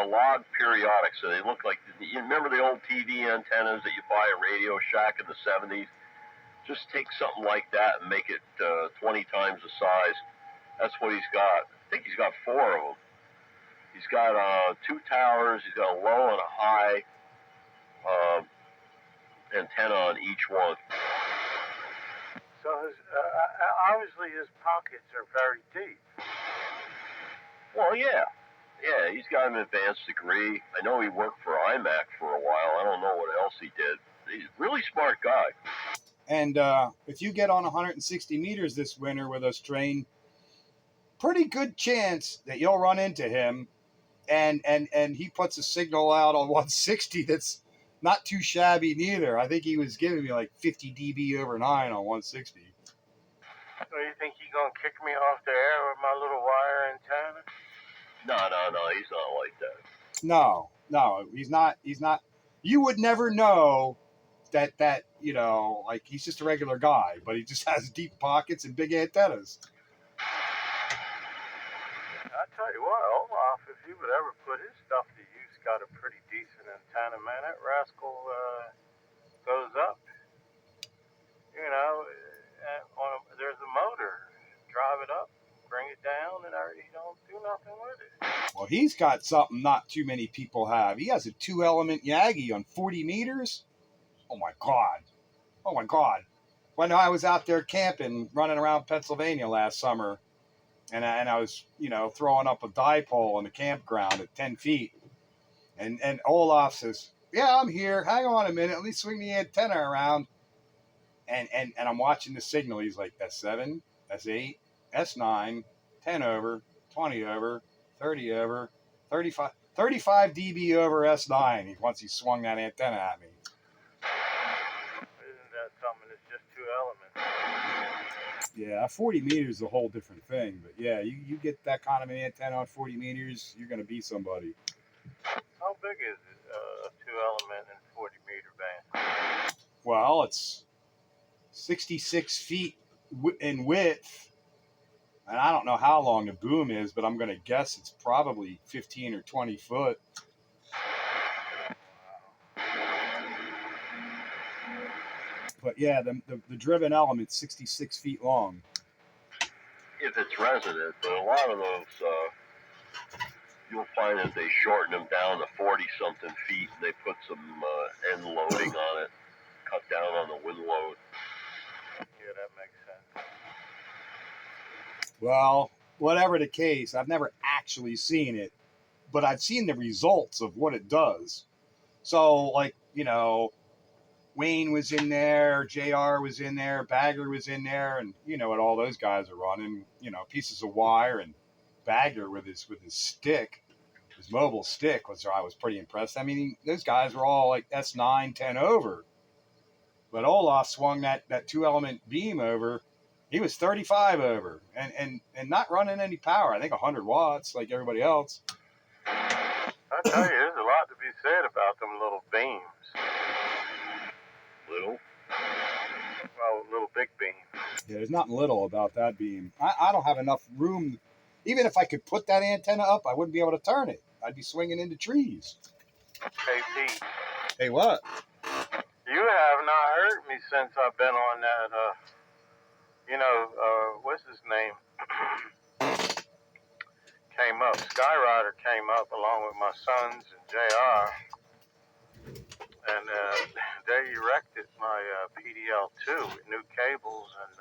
log periodics, so they look like, you remember the old TV antennas that you buy at Radio Shack in the 70s? Just take something like that and make it 20 times the size. That's what he's got. I think he's got 4 of them. He's got 2 towers. He's got a low and a high antenna on each one. So obviously his pockets are very deep. Well, yeah, he's got an advanced degree. I know he worked for IMAC for a while. I don't know what else he did. He's a really smart guy. And if you get on 160 meters this winter with us, Train, pretty good chance that you'll run into him, and he puts a signal out on 160 that's not too shabby neither. I think he was giving me like 50 dB over 9 on 160. So you think he's going to kick me off the air with my little wire antenna? No, he's not like that. No, he's not. You would never know that you know, like, he's just a regular guy, but he just has deep pockets and big antennas. I tell you what, Olaf, if he would ever put his stuff to use, got a pretty decent antenna, man. That rascal goes up. You know, there's a motor. Drive it up, bring it down, and he don't do nothing with it. Well, he's got something not too many people have. He has a 2-element Yagi on 40 meters. Oh my God. When I was out there camping, running around Pennsylvania last summer, and I was, you know, throwing up a dipole in the campground at 10 feet, and Olaf says, "Yeah, I'm here. Hang on a minute. Let me swing the antenna around." And I'm watching the signal. He's like, S7, S8, S9, 10 over, 20 over, 30 over, 35 dB over S9 once he swung that antenna at me. Isn't that something? It's just 2 elements. Yeah, 40 meters is a whole different thing. But yeah, you get that kind of an antenna on 40 meters, you're going to be somebody. How big is it, a 2-element and 40-meter band? Well, it's 66 feet in width. And I don't know how long the boom is, but I'm going to guess it's probably 15 or 20 foot. But yeah, the driven element's 66 feet long. If it's resonant, but a lot of those, you'll find that they shorten them down to 40-something feet, and they put some end loading on it, cut down on the wind load. Yeah, that makes sense. Well, whatever the case, I've never actually seen it, but I've seen the results of what it does. So, like, you know, Wayne was in there, JR was in there, Bagger was in there, and you know what all those guys are running, you know, pieces of wire, and Bagger with his stick, his mobile stick, I was pretty impressed. I mean, those guys were all like S9, 10 over. But Olaf swung that 2-element beam over. He was 35 over and not running any power. I think 100 watts like everybody else. I tell you, there's a lot to be said about them little beams. Little? Well, little big beams. Yeah, there's nothing little about that beam. I don't have enough room. Even if I could put that antenna up, I wouldn't be able to turn it. I'd be swinging into trees. Hey, Pete, Hey, what? you have not heard me since I've been on that, what's his name? Came up. Skyrider came up along with my sons and JR. And they erected my PDL2 with new cables, and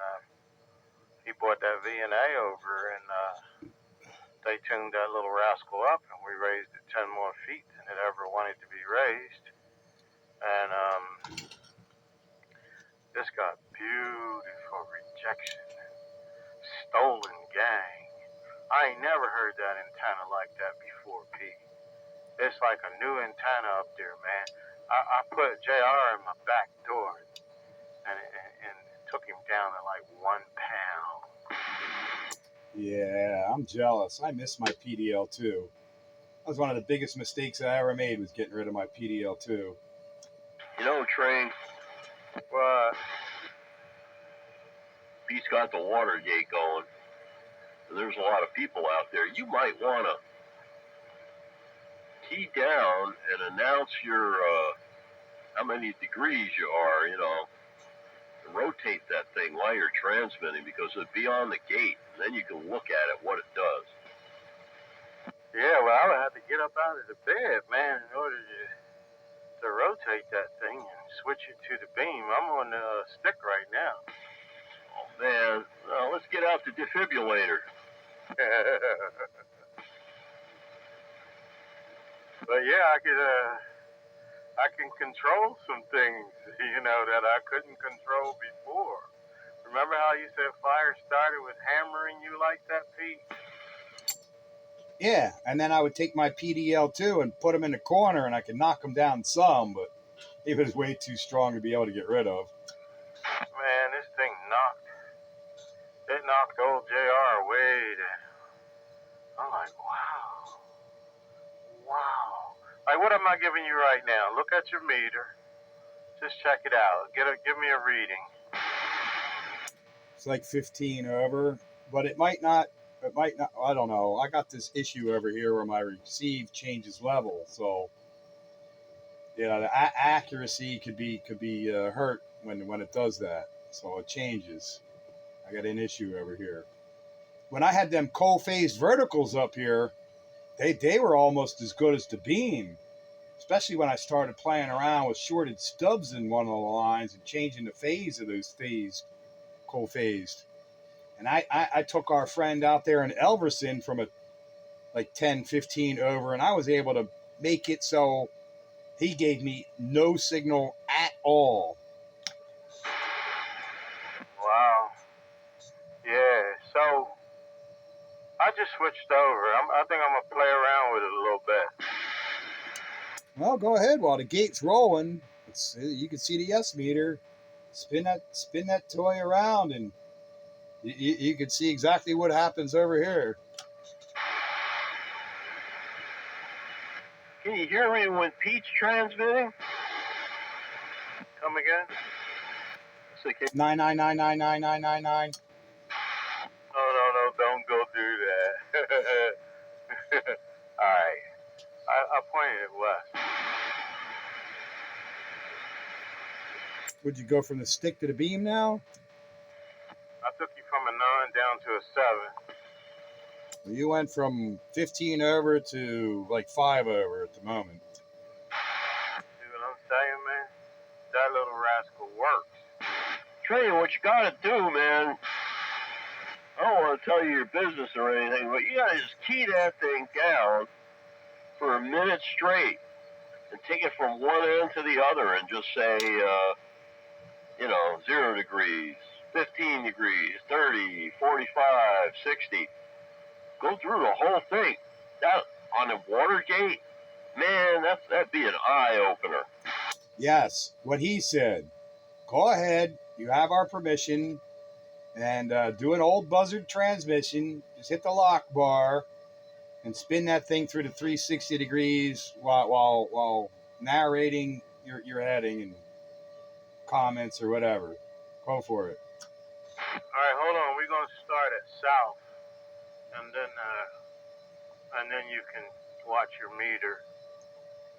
he brought that VNA over, and they tuned that little rascal up, and we raised it 10 more feet than it ever wanted to be raised. And this got beautiful rejection, stolen gang. I ain't never heard that antenna like that before, Pete. It's like a new antenna up there, man. I put JR in my back door, and it took him down to like 1 pound. Yeah, I'm jealous. I miss my PDL2. That was one of the biggest mistakes I ever made, was getting rid of my PDL2. You know, Train, What? Pete's got the Watergate going. There's a lot of people out there. You might want to key down and announce your how many degrees you are, rotate that thing while you're transmitting, because it'd be on the gate, and then you can look at it, what it does. Yeah, well, I would have to get up out of the bed, man, in order to rotate that thing and switch it to the beam. I'm on the stick right now. Oh, man. Well, let's get out the defibrillator. But yeah, I can control some things, that I couldn't control before. Remember how you said fire started with hammering you like that, Pete? Yeah, and then I would take my PDL2 and put him in the corner, and I could knock him down some, but he was way too strong to be able to get rid of. Man, this thing knocked old JR way down. I'm like, wow. Like, what am I giving you right now? Look at your meter. Just check it out. Give me a reading. It's like 15 over, but it might not, I don't know. I got this issue over here where my receive changes level, so yeah, the accuracy could be hurt when it does that. So it changes. I got an issue over here. When I had them co-phased verticals up here, they were almost as good as the beam, especially when I started playing around with shorted stubs in one of the lines and changing the phase of those co-phased. And I took our friend out there in Elverson from a like 10, 15 over, and I was able to make it so he gave me no signal at all. Wow. Yeah, so I just switched over. I think I'm going to play around with it a little bit. Well, go ahead while the gate's rolling. You can see the S meter. Spin that toy around, and you can see exactly what happens over here. Can you hear me when Pete's transmitting? Come again? 999999999. No, don't go do that. All right. I pointed it west. Would you go from the stick to the beam now? I took you from a 9 down to a 7. You went from 15 over to like 5 over at the moment. See what I'm saying, man? That little rascal works. Trey, what you gotta do, man, I don't want to tell you your business or anything, but you gotta just key that thing down for a minute straight and take it from one end to the other and just say, 0 degrees, 15 degrees, 30, 45, 60. Go through the whole thing. That on a Watergate, man, that'd be an eye opener. Yes, what he said. Go ahead. You have our permission. And do an old buzzard transmission. Just hit the lock bar. and spin that thing through the 360 degrees while narrating your heading and comments or whatever. Go for it. All right, hold on. We're gonna start at south, and then you can watch your meter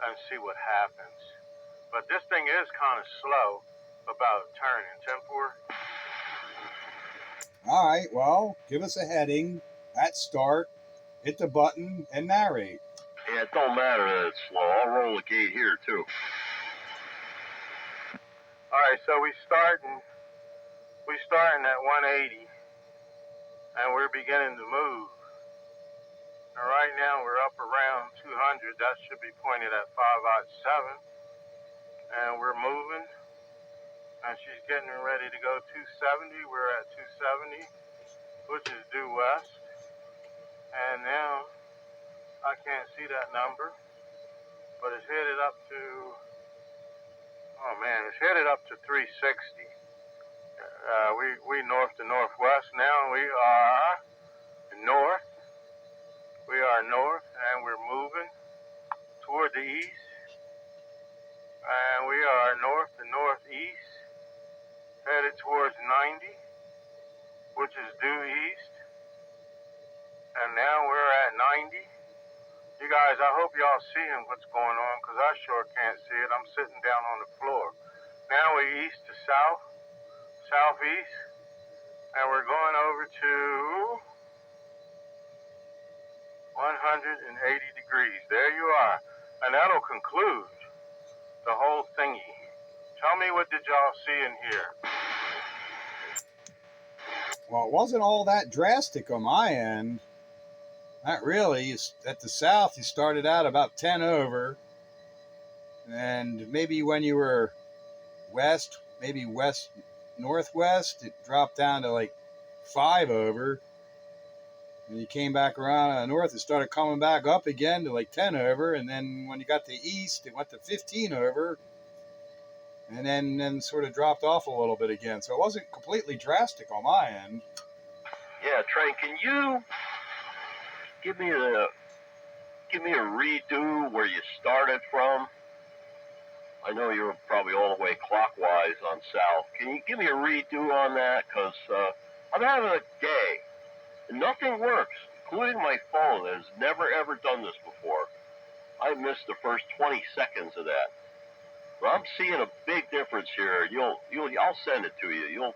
and see what happens. But this thing is kind of slow about turning. 10-4. All right, well, give us a heading at start, hit the button, and narrate. Yeah, it don't matter that it's slow. I'll roll the gate here too. All right, so we starting at 180, and we're beginning to move. And right now we're up around 200. That should be pointed at 507, and we're moving. And she's getting ready to go 270. We're at 270, which is due west. And now I can't see that number, but it's headed up to, it's headed up to 360. We north to northwest now. We are north. We are north, and we're moving toward the east. And we are north to northeast, headed towards 90, which is due east. And now we're at 90. You guys, I hope y'all seeing what's going on, because I sure can't see it. I'm sitting down on the floor. Now we're east to south, southeast, and we're going over to 180 degrees. There you are. And that'll conclude the whole thingy. Tell me, what did y'all see in here? Well, it wasn't all that drastic on my end. Not really. At the south, you started out about 10 over, and maybe when you were west, maybe west northwest, it dropped down to like 5 over. And you came back around north, it started coming back up again to like 10 over, and then when you got to east, it went to 15 over, and then sort of dropped off a little bit again. So it wasn't completely drastic on my end. Yeah, Trey, can you give me a redo where you started from? I know you're probably all the way clockwise on south. Can you give me a redo on that? Because I'm having a day, and nothing works, including my phone. That has never ever done this before. I missed the first 20 seconds of that. But I'm seeing a big difference here. I'll send it to you.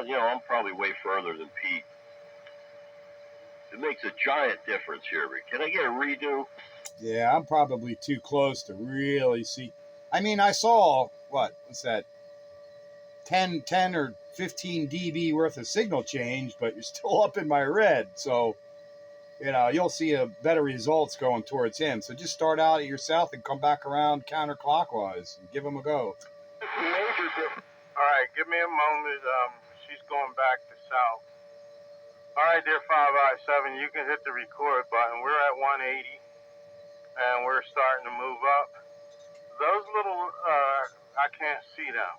I'm probably way further than Pete. It makes a giant difference here. Can I get a redo? Yeah, I'm probably too close to really see. I mean, I saw, what's that, 10 or 15 dB worth of signal change, but you're still up in my red. So, you'll see a better results going towards him. So just start out at your south and come back around counterclockwise and give him a go. All right, give me a moment. She's going back to south. All right, dear 5I7, you can hit the record button. We're at 180, and we're starting to move up. Those little, I can't see them.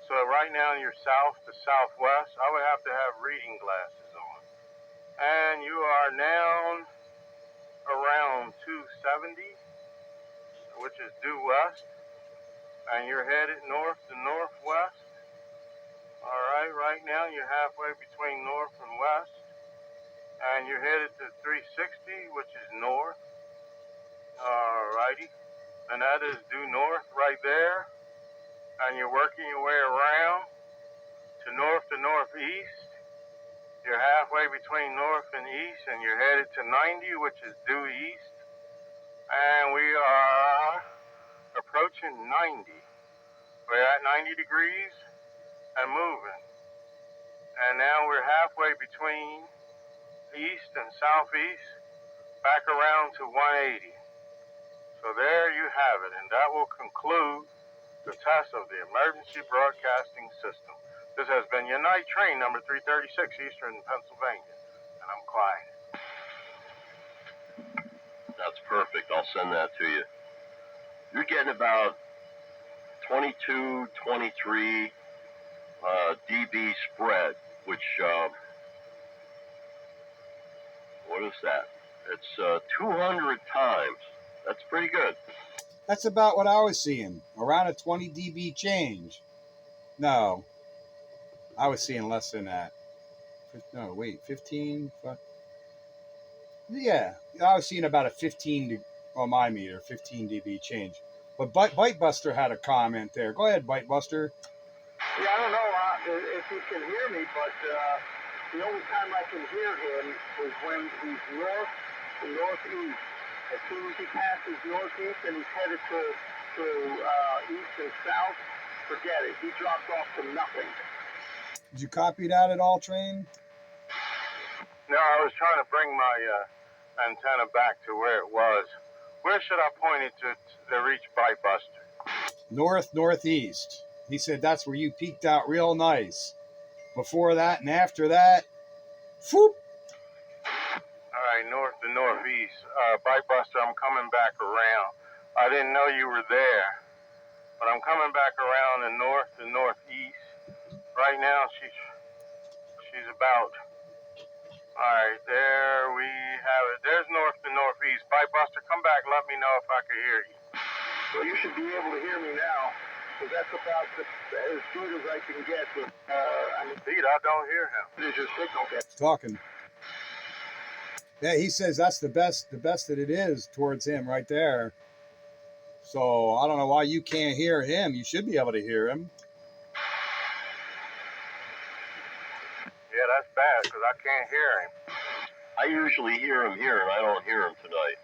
So right now you're south to southwest. I would have to have reading glasses on. And you are now around 270, which is due west. And you're headed north to northwest. All right, right now you're halfway between north and west. And you're headed to 360, which is north. All righty. And that is due north right there. And you're working your way around to northeast. You're halfway between north and east, and you're headed to 90, which is due east. And we are approaching 90. We're at 90 degrees and moving. And now we're halfway between east and southeast, back around to 180. So there you have it, and that will conclude the test of the emergency broadcasting system. This has been your night train number 336 Eastern Pennsylvania, and I'm quiet. That's perfect. I'll send that to you. You're getting about 22, 23 dB spread, which, what What is that? It's 200 times. That's pretty good. That's about what I was seeing, around a 20 dB change. No, I was seeing less than that. No, wait, 15? Yeah, I was seeing about a 15 on my meter, 15 dB change. But Bitebuster had a comment there. Go ahead, Bitebuster. Yeah, I don't know if he can hear me, but the only time I can hear him is when he's north to northeast. As soon as he passes northeast and he's headed to east and south, forget it. He drops off to nothing. Did you copy that at all, Train? No, I was trying to bring my antenna back to where it was. Where should I point it to reach Bitebuster? Northeast. He said that's where you peaked out real nice. Before that and after that, whoop. All right, north to northeast. Bitebuster, I'm coming back around. I didn't know you were there, but I'm coming back around the north to northeast. Right now, she's about. All right, there we have it. There's north to northeast. Bitebuster, come back. Let me know if I can hear you. Well, you should be able to hear me now, because that's about as good as I can get. With, Indeed, I don't hear him. There's your signal get. Talking. Yeah, he says that's the best that it is towards him right there. So I don't know why you can't hear him. You should be able to hear him. Yeah, that's bad, because I can't hear him. I usually hear him here, and I don't hear him tonight.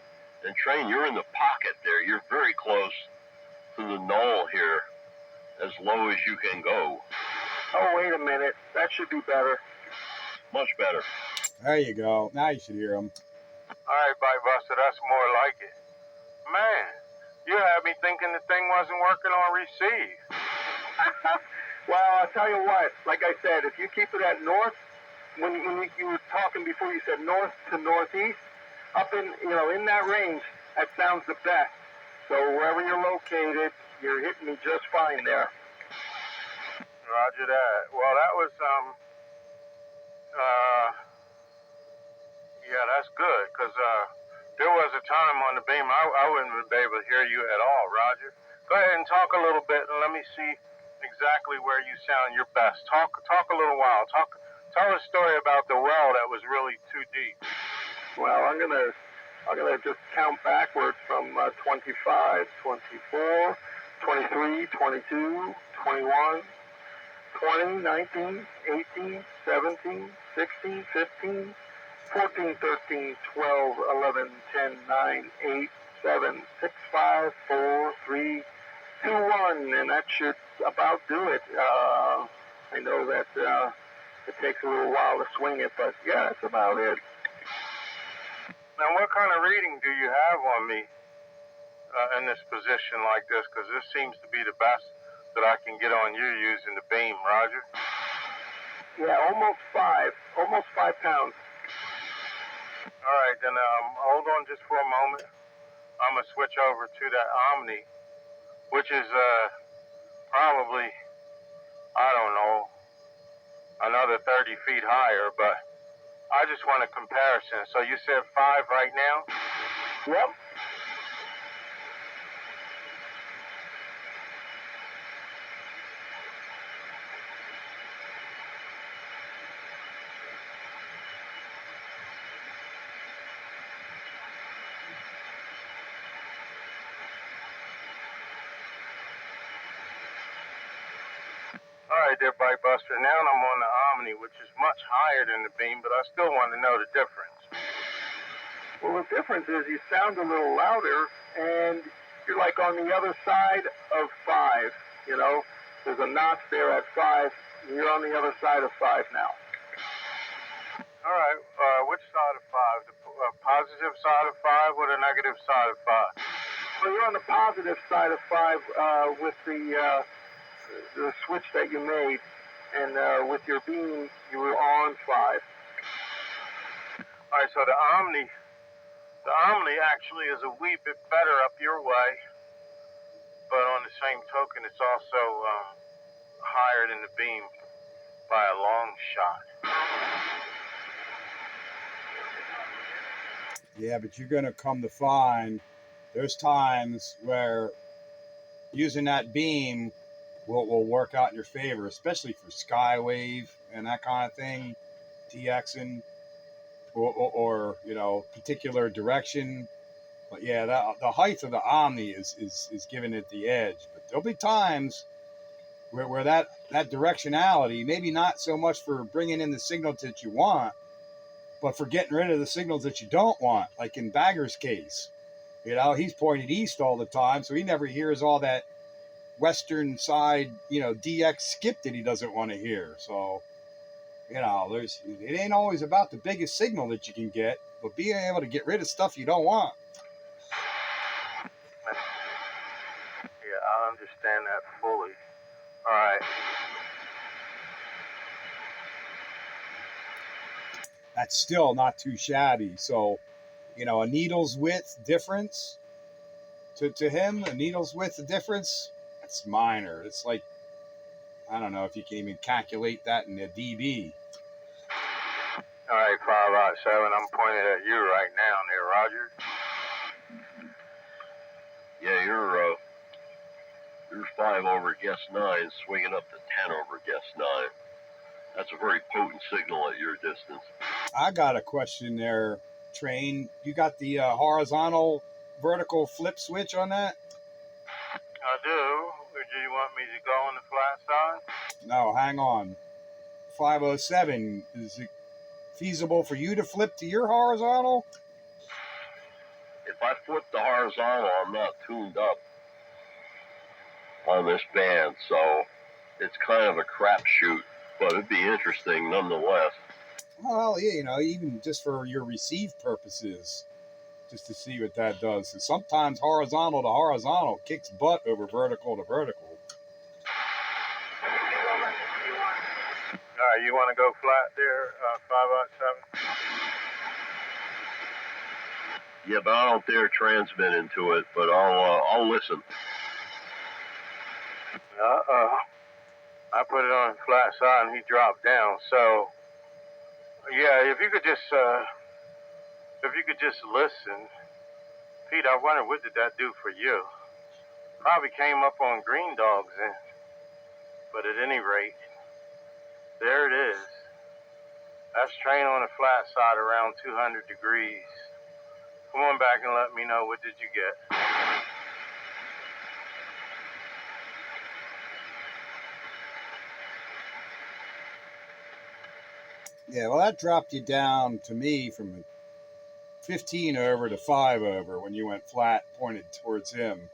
And Train, you're in the pocket there. You're very close to the knoll here, as low as you can go. Oh, wait a minute. That should be better. Much better. There you go. Now you should hear him. All right, Bitebuster, that's more like it. Man, you had me thinking the thing wasn't working on receive. Well, I'll tell you what. Like I said, if you keep it at north, when you were talking before, you said north to northeast, up in in that range, that sounds the best. So wherever you're located, you're hitting me just fine there. Roger that. Well, that was yeah, that's good, because there was a time on the beam I wouldn't be able to hear you at all, Roger. Go ahead and talk a little bit, and let me see exactly where you sound your best. Talk a little while. Tell a story about the well that was really too deep. Well, I'm gonna just count backwards from 25, 24, 23, 22, 21, 20, 19, 18, 17, 16, 15, 14, 13, 12, 11, 10, 9, 8, 7, 6, 5, 4, 3, 2, 1, and that should about do it. I know that it takes a little while to swing it, but yeah, that's about it. Now, what kind of reading do you have on me in this position like this? Because this seems to be the best that I can get on you using the beam, Roger. Yeah, almost 5 pounds. All right, then hold on just for a moment. I'm going to switch over to that Omni, which is probably, I don't know, another 30 feet higher, but I just want a comparison. So you said 5 right now? Yep. All right there, Bitebuster. Now I'm on the Omni, which is much higher than the beam, but I still want to know the difference. Well, the difference is you sound a little louder, and you're like on the other side of 5. There's a notch there at 5. And you're on the other side of 5 now. All right. Which side of 5? The positive side of 5 or the negative side of 5? Well, you're on the positive side of 5 with the switch that you made, and with your beam, you were on 5. All right. So the Omni actually is a wee bit better up your way, but on the same token, it's also higher than the beam by a long shot. Yeah, but you're going to come to find there's times where using that beam will work out in your favor, especially for skywave and that kind of thing, DXing or particular direction. But yeah, the height of the Omni is giving it the edge. But there'll be times where that directionality, maybe not so much for bringing in the signal that you want, but for getting rid of the signals that you don't want, like in Bagger's case. He's pointed east all the time, so he never hears all that western side, DX skip that he doesn't want to hear. So, it ain't always about the biggest signal that you can get, but being able to get rid of stuff you don't want. Yeah, I understand that fully. All right. That's still not too shabby. So, a needle's width difference to him, a needle's width difference, that's minor. It's like, I don't know if you can even calculate that in a dB. All right, 5-7. I'm pointed at you right now, there, Roger. Yeah, you're 5 over guess 9, swinging up to 10 over guess 9. That's a very potent signal at your distance. I got a question there, Train. You got the horizontal vertical flip switch on that? I do. Do you want me to go on the flat side? No, hang on. 507, is it feasible for you to flip to your horizontal? If I flip the horizontal, I'm not tuned up on this band, so it's kind of a crapshoot, but it'd be interesting nonetheless. Well, yeah, even just for your receive purposes, just to see what that does. So sometimes horizontal to horizontal kicks butt over vertical to vertical. All right, you want to go flat there, 5-7? Yeah, but I don't dare transmit into it, but I'll listen. I put it on the flat side and he dropped down. So, yeah, if you could just listen, Pete. I wonder what did that do for you? Probably came up on Green Dog's end, but at any rate, there it is. That's train on the flat side around 200 degrees. Come on back and let me know what did you get. Yeah, well, that dropped you down to me from 15 over to 5 over when you went flat pointed towards him.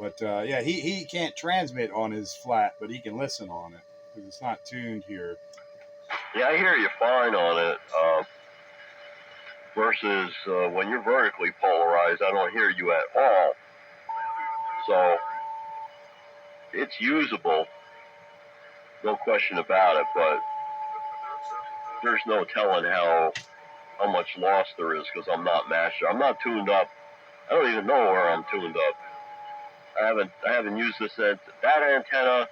But yeah, he can't transmit on his flat, but he can listen on it because it's not tuned here. Yeah, I hear you fine on it. Versus when you're vertically polarized, I don't hear you at all. So it's usable, no question about it, but there's no telling how much loss there is because I'm not master. I'm not tuned up. I don't even know where I'm tuned up. I haven't used that antenna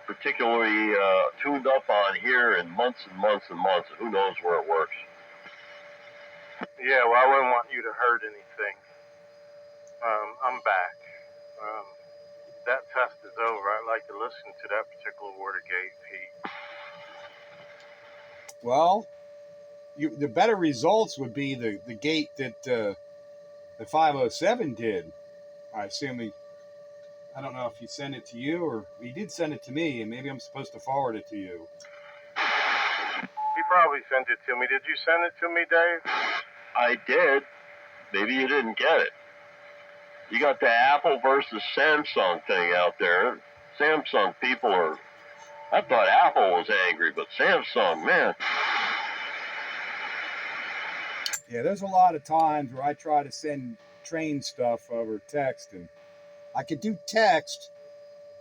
particularly tuned up on here in months and months and months. Who knows where it works? Yeah, well, I wouldn't want you to hurt anything. I'm back. That test is over. I'd like to listen to that particular Watergate, Pete. Well, the better results would be the gate that the 507 did. I assume I don't know if he sent it to you or he did send it to me, and maybe I'm supposed to forward it to you. He probably sent it to me. Did you send it to me, Dave? I did. Maybe you didn't get it. You got the Apple versus Samsung thing out there. Samsung people are... I thought Apple was angry, but Samsung, man. Yeah, there's a lot of times where I try to send train stuff over text, and I could do text,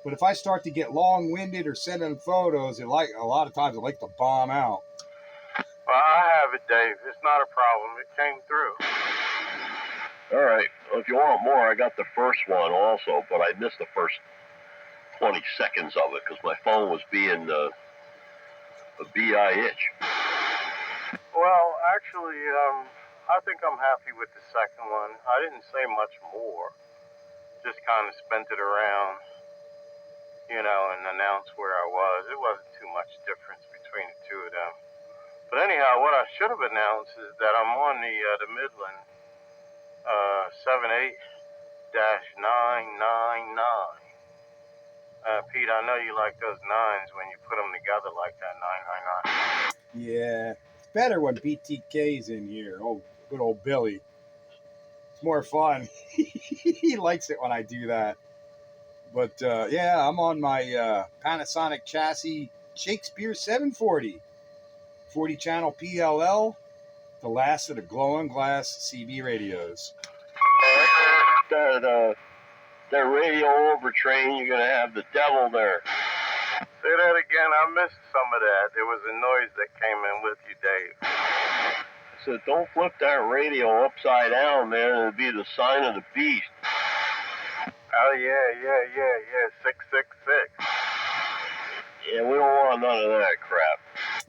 but if I start to get long-winded or sending photos, a lot of times I like to bomb out. Well, I have it, Dave. It's not a problem. It came through. All right. Well, if you want more, I got the first one also, but I missed the first 20 seconds of it because my phone was being a BI itch. Well, actually, I think I'm happy with the second one. I didn't say much more. Just kind of spent it around, you know, and announced where I was. It wasn't too much difference between the two of them. But anyhow, what I should have announced is that I'm on the Midland 78-999. Pete, I know you like those nines when you put them together like that, 999. Yeah, it's better when BTK's in here. Oh, good old Billy. It's more fun. He likes it when I do that. But yeah, I'm on my Panisonic chassis Shakespeare 740, 40 channel PLL, the last of the glowing glass CB radios. That radio overtrain, you're gonna have the devil there. Say that again. I missed some of that. There was a noise that came in with you, Dave. So don't flip that radio upside down, man. It'll be the sign of the beast. Oh yeah. 666. Yeah, we don't want none of that crap.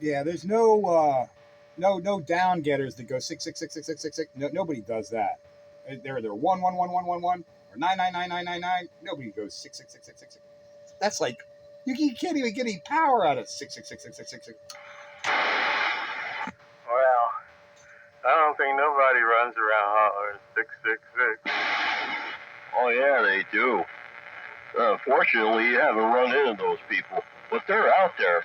Yeah, there's no down getters that go 6666666. No, nobody does that. They're 1111111 or 9999999. Nobody goes 66666. That's like you can't even get any power out of 6666666. Well, I don't think nobody runs around hollering 666. Oh yeah, they do. Fortunately, you haven't run into those people, but they're out there.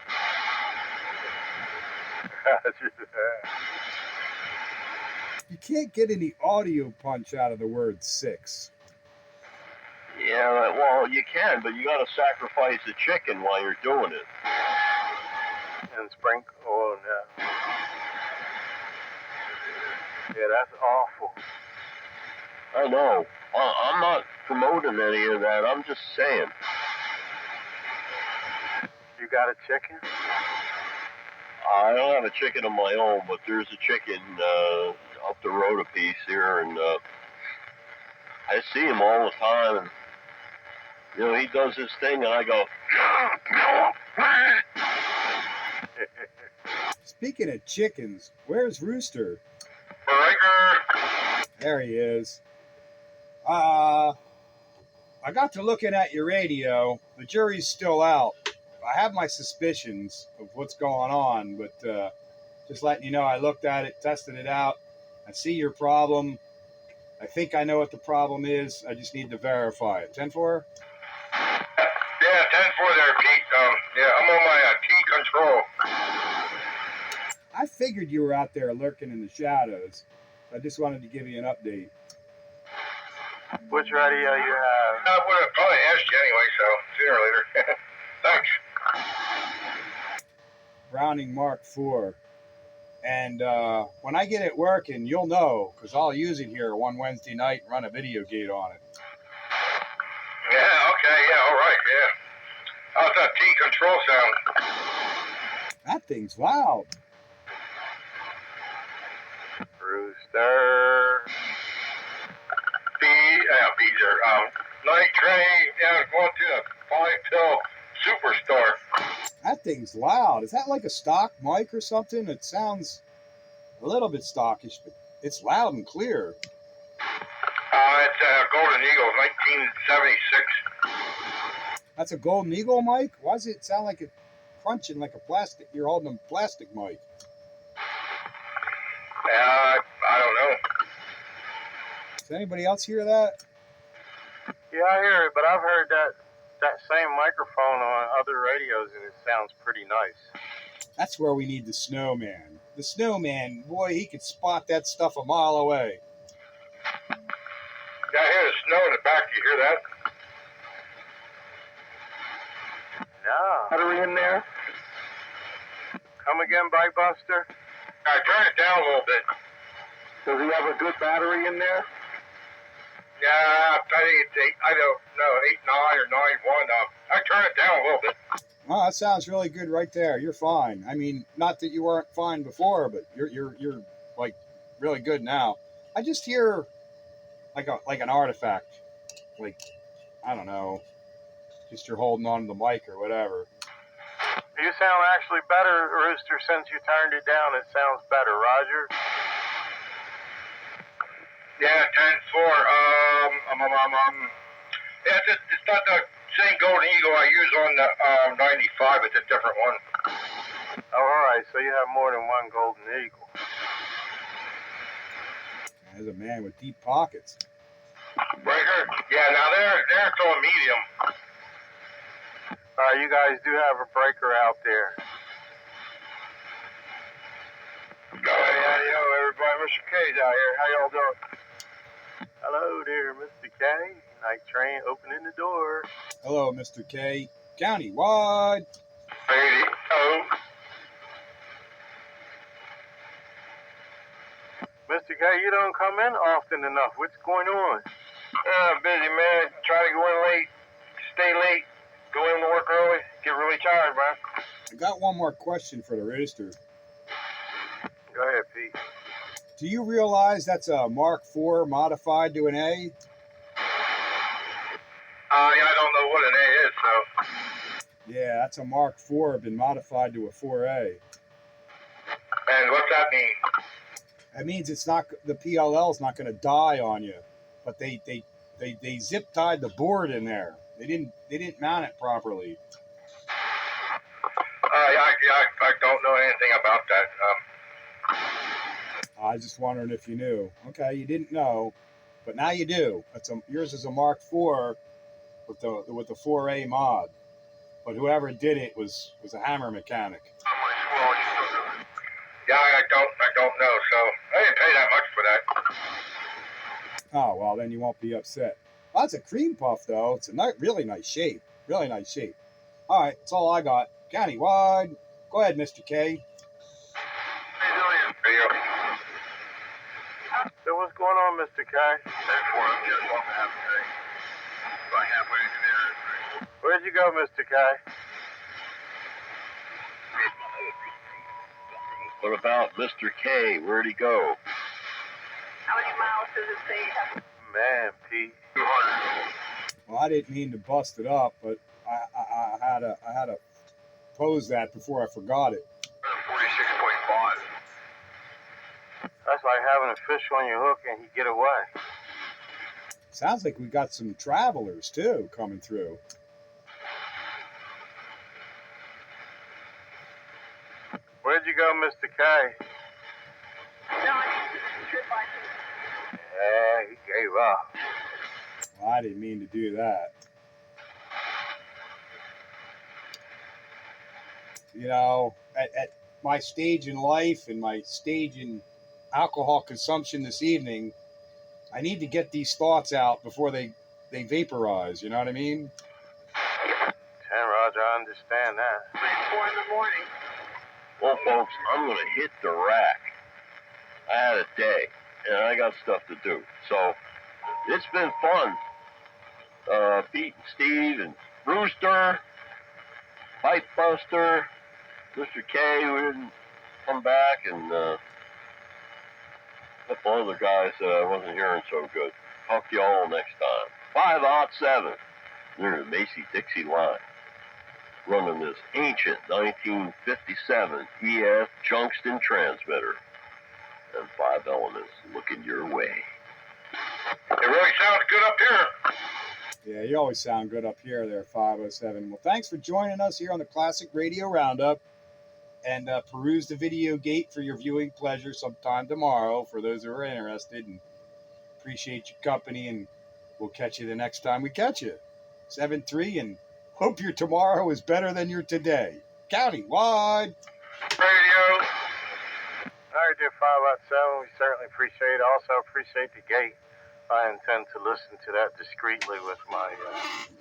You can't get any audio punch out of the word 6. Yeah, well, you can, but you gotta sacrifice a chicken while you're doing it. And sprinkle, oh no. Yeah, that's awful. I know. I'm not promoting any of that. I'm just saying. You got a chicken? I don't have a chicken of my own, but there's a chicken up the road a piece here, and I see him all the time. And, you know, he does his thing, and I go. Speaking of chickens, where's Rooster? There he is. I got to looking at your radio. The jury's still out. I have my suspicions of what's going on, but just letting you know, I looked at it, tested it out. I see your problem. I think I know what the problem is. I just need to verify it. 10-4? Yeah, 10-4 there, Pete. Yeah, I'm on my T control. I figured you were out there lurking in the shadows. I just wanted to give you an update. Which radio you have? I would have probably asked you anyway, so sooner or later. Thanks. Browning Mark IV. And when I get it working, you'll know, because I'll use it here one Wednesday night and run a video gate on it. Yeah, okay, yeah, all right, yeah. How's that T control sound? That thing's loud. Rooster. Bees are night train down going to the 5-pill superstar. That thing's loud. Is that like a stock mic or something? It sounds a little bit stockish, but it's loud and clear. It's Golden Eagle, 1976. That's a Golden Eagle mic? Why does it sound like it's crunching like a plastic? You're holding a plastic mic. I don't know. Does anybody else hear that? Yeah, I hear it, but I've heard that same microphone on other radios, and it sounds pretty nice. That's where we need the snowman. The snowman, boy, he could spot that stuff a mile away. Yeah, I hear the snow in the back. You hear that? No. Battery in there? Come again, Bike Buster? I turn it down a little bit. Does he have a good battery in there? Yeah, I think it's 8. I don't know, 8.9 or 9.1. I turn it down a little bit. Oh, that sounds really good right there. You're fine. I mean, not that you weren't fine before, but you're like really good now. I just hear like an artifact, like I don't know, just you're holding on to the mic or whatever. You sound actually better, Rooster, since you turned it down. It sounds better, Roger. Yeah, 10-4. Yeah, it's not the same Golden Eagle I use on the 95. It's a different one. Oh, all right. So you have more than one Golden Eagle. There's a man with deep pockets. Breaker? Yeah, now they're still medium. All right, you guys do have a breaker out there. Yo, everybody. Mr. K's out here. How y'all doing? Hello there, Mr. K. Night train opening the door. Hello, Mr. K. Countywide. Radio. Mr. K, you don't come in often enough. What's going on? Busy, man. Try to go in late, stay late, go in to work early, get really tired, man. I got one more question for the rooster. Go ahead, Pete. Do you realize that's a Mark IV modified to an A? Yeah, I don't know what an A is, so. Yeah, that's a Mark IV been modified to a 4A. And what's that mean? That means it's not, the PLL's not going to die on you, but they zip tied the board in there. They didn't mount it properly. I don't know anything about that. I was just wondering if you knew. Okay, you didn't know, but now you do. Yours is a Mark IV with the 4A mod, but whoever did it was a hammer mechanic. Yeah, I don't know. So I didn't pay that much for that. Oh well, then you won't be upset. Well, that's a cream puff though. It's a really nice shape. Really nice shape. All right, that's all I got. Countywide. Go ahead, Mr. K. So what's going on, Mr. K? Where'd you go, Mr. K? What about Mr. K? Where'd he go? How many miles does it take? Man, Pete. Well, I didn't mean to bust it up, but I had to pose that before I forgot it. 46.5. That's like having a fish on your hook and you get away. Sounds like we got some travelers too coming through. Where'd you go, Mr. K? No, I didn't trip license. Yeah, he gave up. Well, I didn't mean to do that. You know, at my stage in life and my stage in alcohol consumption this evening, I need to get these thoughts out before they vaporize. You know what I mean? 10, Roger, I understand that. 4 in the morning. Well, folks, I'm going to hit the rack. I had a day, and I got stuff to do. So, it's been fun. Pete and Steve and Rooster, Pipe Buster, Mr. K, who didn't come back, and a couple other guys that I wasn't hearing so good. Talk to you all next time. 5-7. They're the Macy-Dixie line, running this ancient 1957 EF Junction transmitter. And 5 elements looking your way. It really sounds good up here. Yeah, you always sound good up here there, 507. Well, thanks for joining us here on the Classic Radio Roundup. And peruse the video gate for your viewing pleasure sometime tomorrow for those who are interested. And appreciate your company, and we'll catch you the next time we catch you. 7-3, and hope your tomorrow is better than your today. Countywide. Radio. All right, dear 5-7, we certainly appreciate it. Also appreciate the gate. I intend to listen to that discreetly with my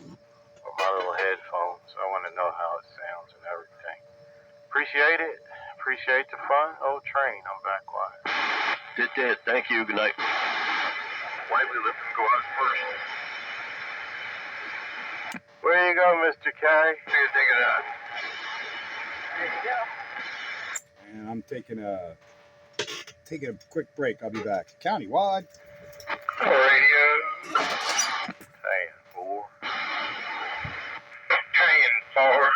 little headphones. I want to know how it sounds and everything. Appreciate it. Appreciate the fun. Old train, I'm back quiet. Did. Thank you. Good night. Why we let them go out first? Where you go, Mr. K? What do you think of that? There you go. And I'm taking a quick break. I'll be back. Countywide. Radio. 10-4. 10-4.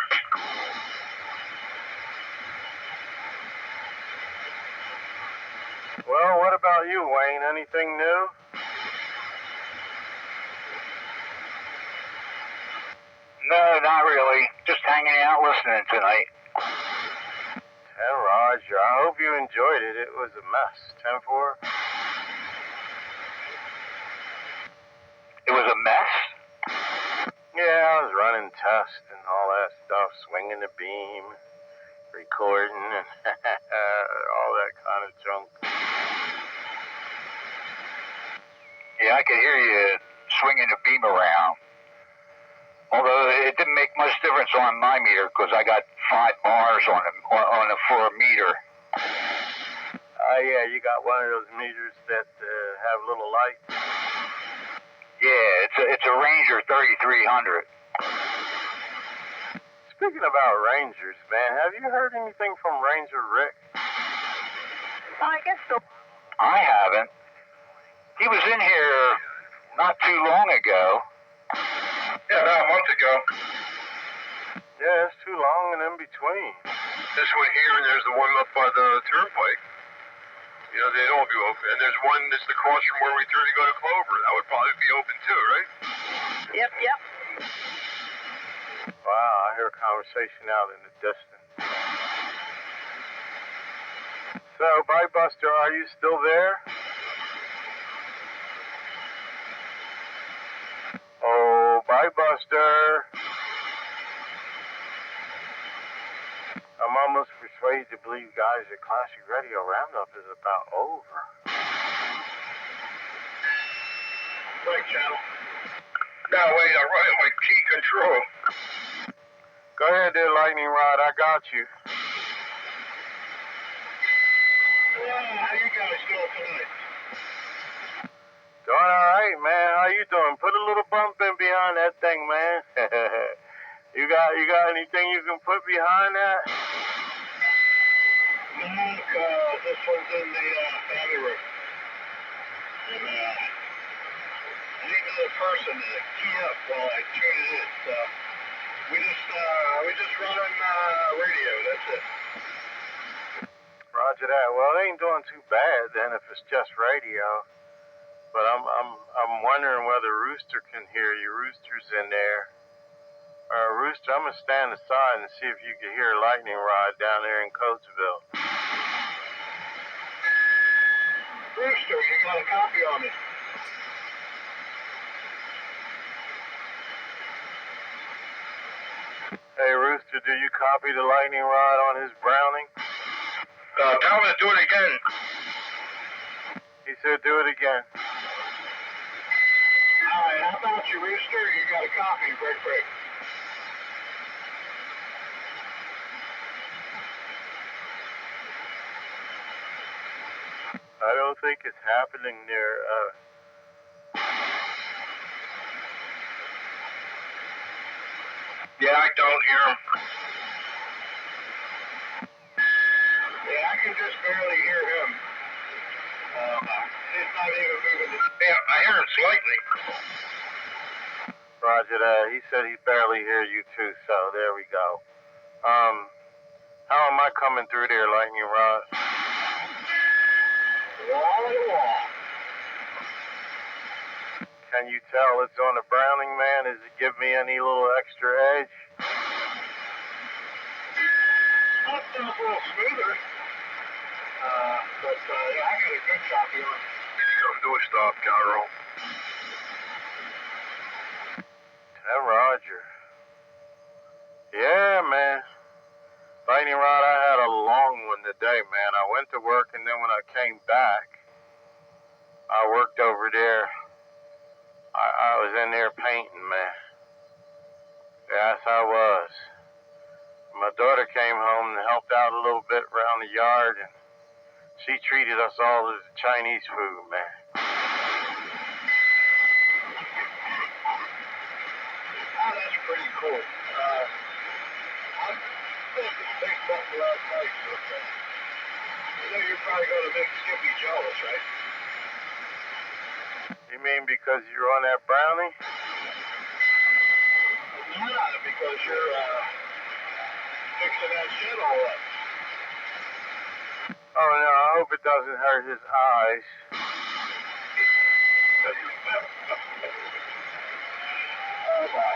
Well, what about you, Wayne? Anything new? not really. Just hanging out listening tonight. Roger, I hope you enjoyed it. It was a mess. 10-4? It was a mess? Yeah, I was running tests and all that stuff, swinging the beam, recording, and all that kind of junk. Yeah, I could hear you swinging the beam around. Although it didn't make much difference on my meter because I got 5 bars on for a meter. Yeah, you got one of those meters that have little lights. Yeah, it's a Ranger 3300. Speaking about Rangers, man, have you heard anything from Ranger Rick? I guess so. I haven't. He was in here not too long ago. Yeah, about a month ago. Yeah, it's too long and in between. This one here, and there's the one up by the turnpike. You know, they'd all be open. And there's one that's across from where we turn to go to Clover. That would probably be open too, right? Yep. Wow, I hear a conversation out in the distance. So, Bite Buster, are you still there? Oh, Bite Buster. I'm almost persuaded to believe, guys, that Classic Radio Roundup is about over. Right, channel. No, wait, I'm running my key control. Go ahead there, Lightning Rod. I got you. How you guys doing tonight? Doing all right, man. How you doing? Put a little bump in behind that thing, man. You got anything you can put behind that? No, this one's in the family room. And I need another person to key up while I tune it in. So we just running radio. That's it. Roger that. Well, it ain't doing too bad then if it's just radio. But I'm wondering whether Rooster can hear you. Rooster's in there. Rooster, I'm gonna stand aside and see if you can hear Lightning Rod down there in Coatesville. Rooster, you got a copy on me. Hey, Rooster, do you copy the Lightning Rod on his Browning? Tell me to do it again. He said do it again. All right, how about you, Rooster? You got a copy, break. I don't think it's happening there. Yeah, I don't hear him. Yeah, I can just barely hear him. He's not even moving. Yeah, I hear him slightly. Roger that. He said he barely hear you too, so there we go. How am I coming through there, Lightning Rod? Wall to wall. Can you tell it's on the Browning, man? Does it give me any little extra edge? That sounds a little smoother. But yeah, I got a good copy on. Can you come do a stop, Carol? Hey, Roger. Yeah, man. Lightning Rod, I had a long one today, man. I went to work, and then when I came back, I worked over there. I was in there painting, man. Yes, I was. My daughter came home and helped out a little bit around the yard, and she treated us all to Chinese food, man. Oh, that's pretty cool. I'm supposed to think about the last night, but you know you're probably going to make Skippy jealous, right? You mean because you're on that Brownie? Yeah, because you're fixing that shit all up. Oh, no, I hope it doesn't hurt his eyes. Oh, my.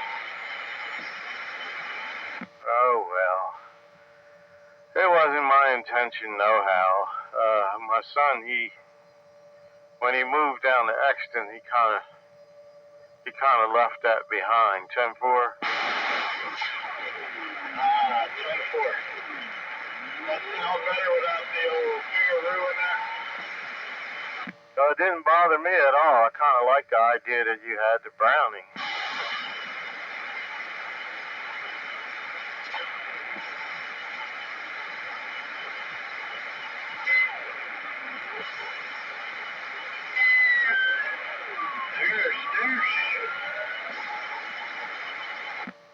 mention know-how. My son, when he moved down to Exton, he kind of left that behind. 10-4. 10-4. That sound better without the old kangaroo in there? It didn't bother me at all. I kind of like the idea that you had the brownie.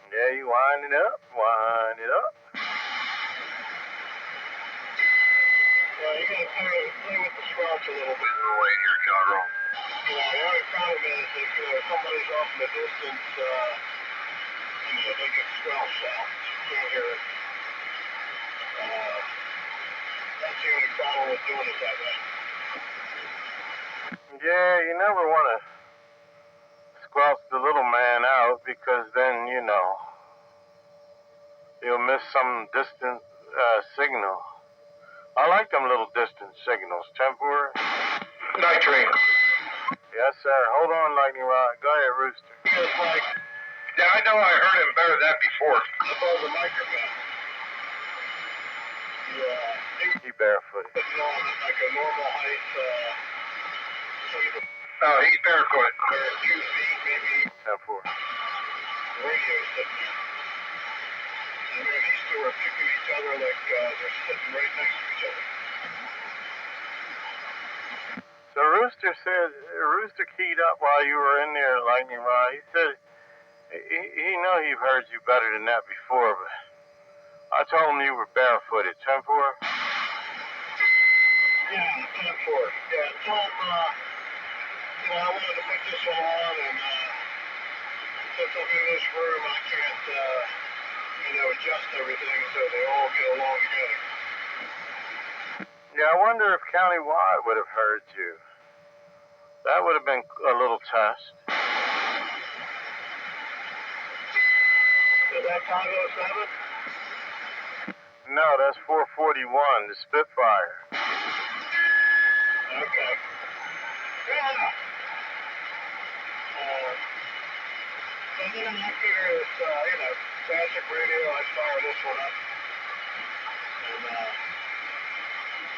Yeah, you wind it up. Yeah, you gotta play with the squelch a little bit. Way here, John Roll. The only problem is if somebody's off in the distance, they get squelched out. You can't hear it. That's the only problem with doing it that way. Yeah, you never want to squelch the little man out because then, you'll miss some distant signal. I like them little distant signals. 10-4. Night train. Yes, sir. Hold on, Lightning Rod. Go ahead, Rooster. It's like, Yeah, I know I heard him better than that before. above the microphone. He barefooted. It's on like a normal height, Oh, he's barefoot. 2 feet maybe. 10-4. Radio sitting there. And these two are picking each other like they're sitting right next to each other. So Rooster keyed up while you were in there, Lightning Rod. He said he know he heard you better than that before, but I told him you were barefooted. 10-4. Yeah, 10-4. Yeah, tell him, I wanted to put this one on, and since I'm in this room, I can't, adjust everything so they all get along together. Yeah, I wonder if Countywide would have heard you. That would have been a little test. Is that 507? No, that's 441, the Spitfire. Okay. Yeah. And then I figure it's, classic radio, I fire this one up and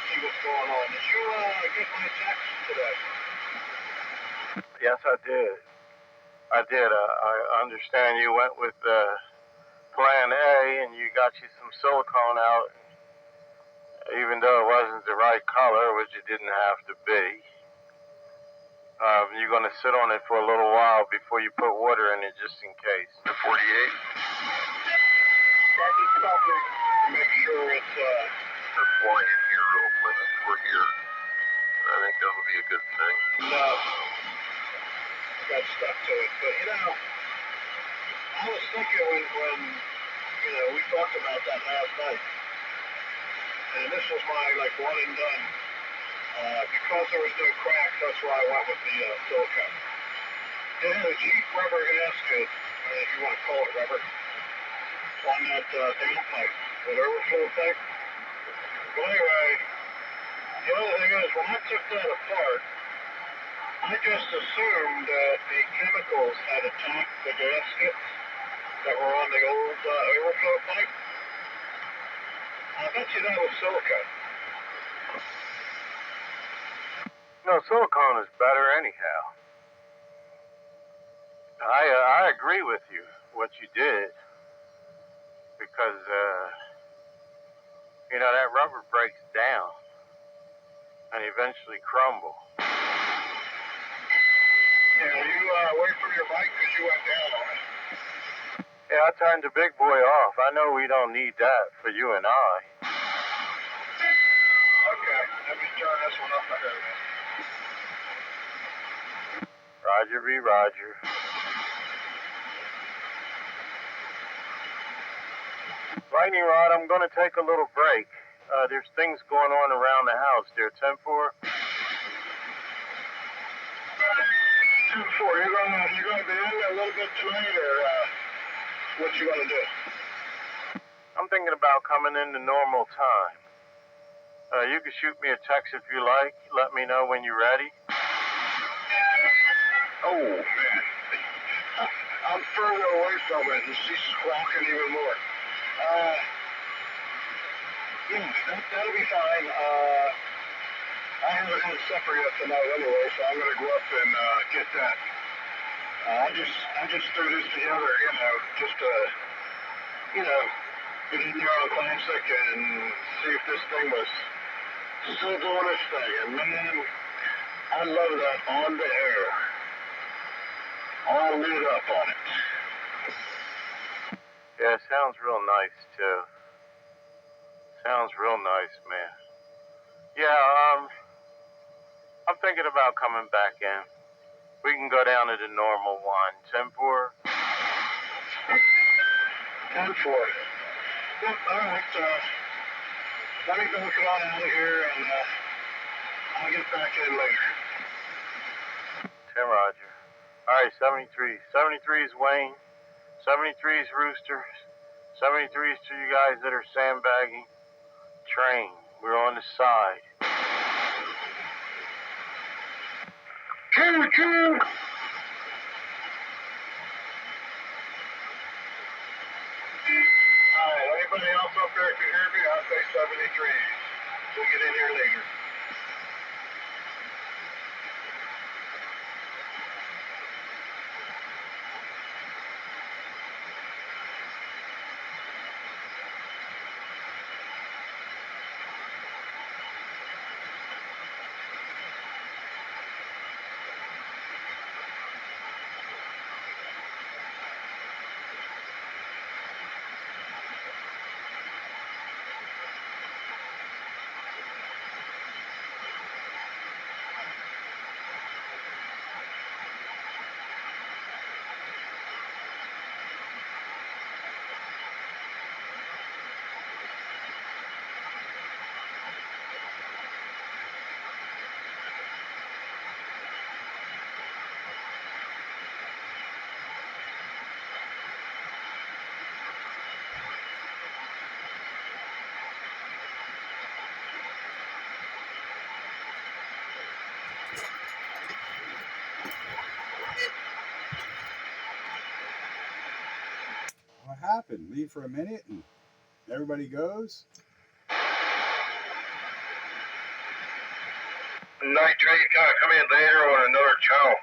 see what's going on. Did you get my text today? Yes, I did. I understand you went with Plan A and you got you some silicone out, even though it wasn't the right color, which it didn't have to be. You're going to sit on it for a little while before you put water in it, just in case. The 48. Probably make sure it's Just fly in here real quick. We're here. I think that'll be a good thing. got stuck to it. But I was thinking when we talked about that last night, and this was my one and done. Because there was no crack, that's why I went with the silicone. It had a cheap rubber gasket, if you want to call it rubber, on that downpipe, that overflow pipe. But anyway, the other thing is, when I took that apart, I just assumed that the chemicals had attacked the gaskets that were on the old overflow pipe. I bet you that was silicone. No, silicone is better anyhow. I agree with you, what you did, because, that rubber breaks down and eventually crumble. Yeah, you away from your mic because you went down on it. Yeah, I turned the big boy off. I know we don't need that for you and I. Okay, let me turn this one up a bit. Roger be Roger. Lightning Rod, I'm going to take a little break. There's things going on around the house there. 10-4. 2-4. You're gonna be in there a little bit tonight, or what you gonna do? I'm thinking about coming in the normal time. You can shoot me a text if you like. Let me know when you're ready. Oh, man. I'm further away from it, and she's squawking even more. Yeah, that'll be fine. I haven't had supper yet tonight anyway, so I'm going to go up and get that. I just threw this together, just to, get in there on the classic and see if this thing was still doing its thing. And man, I love that on the air. All lit up on it. Yeah, it sounds real nice, too. Sounds real nice, man. Yeah, I'm thinking about coming back in. We can go down to the normal one. 10-4. 10-4. Yep, all right. Let me go get on out of here, and I'll get back in later. 10 Roger. All right, 73. 73 is Wayne. 73 is Rooster. 73 is to you guys that are sandbagging. Train. We're on the side. Choo-choo! Alright, anybody else up there can hear me? I'll say 73. We'll get in here later. What happened? Leave for a minute and everybody goes? Nitrate, come in later on another channel.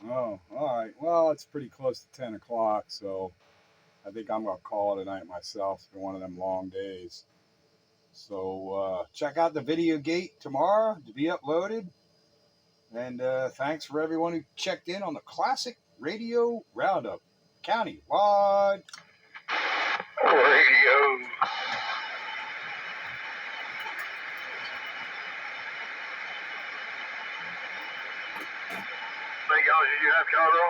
Oh, all right. Well, it's pretty close to 10 o'clock, so I think I'm going to call it a night myself. It's been one of them long days. So check out the video gate tomorrow to be uploaded. And thanks for everyone who checked in on the Classic Radio Roundup, county-wide. Radio. Hey, y'all, did you have Chicago?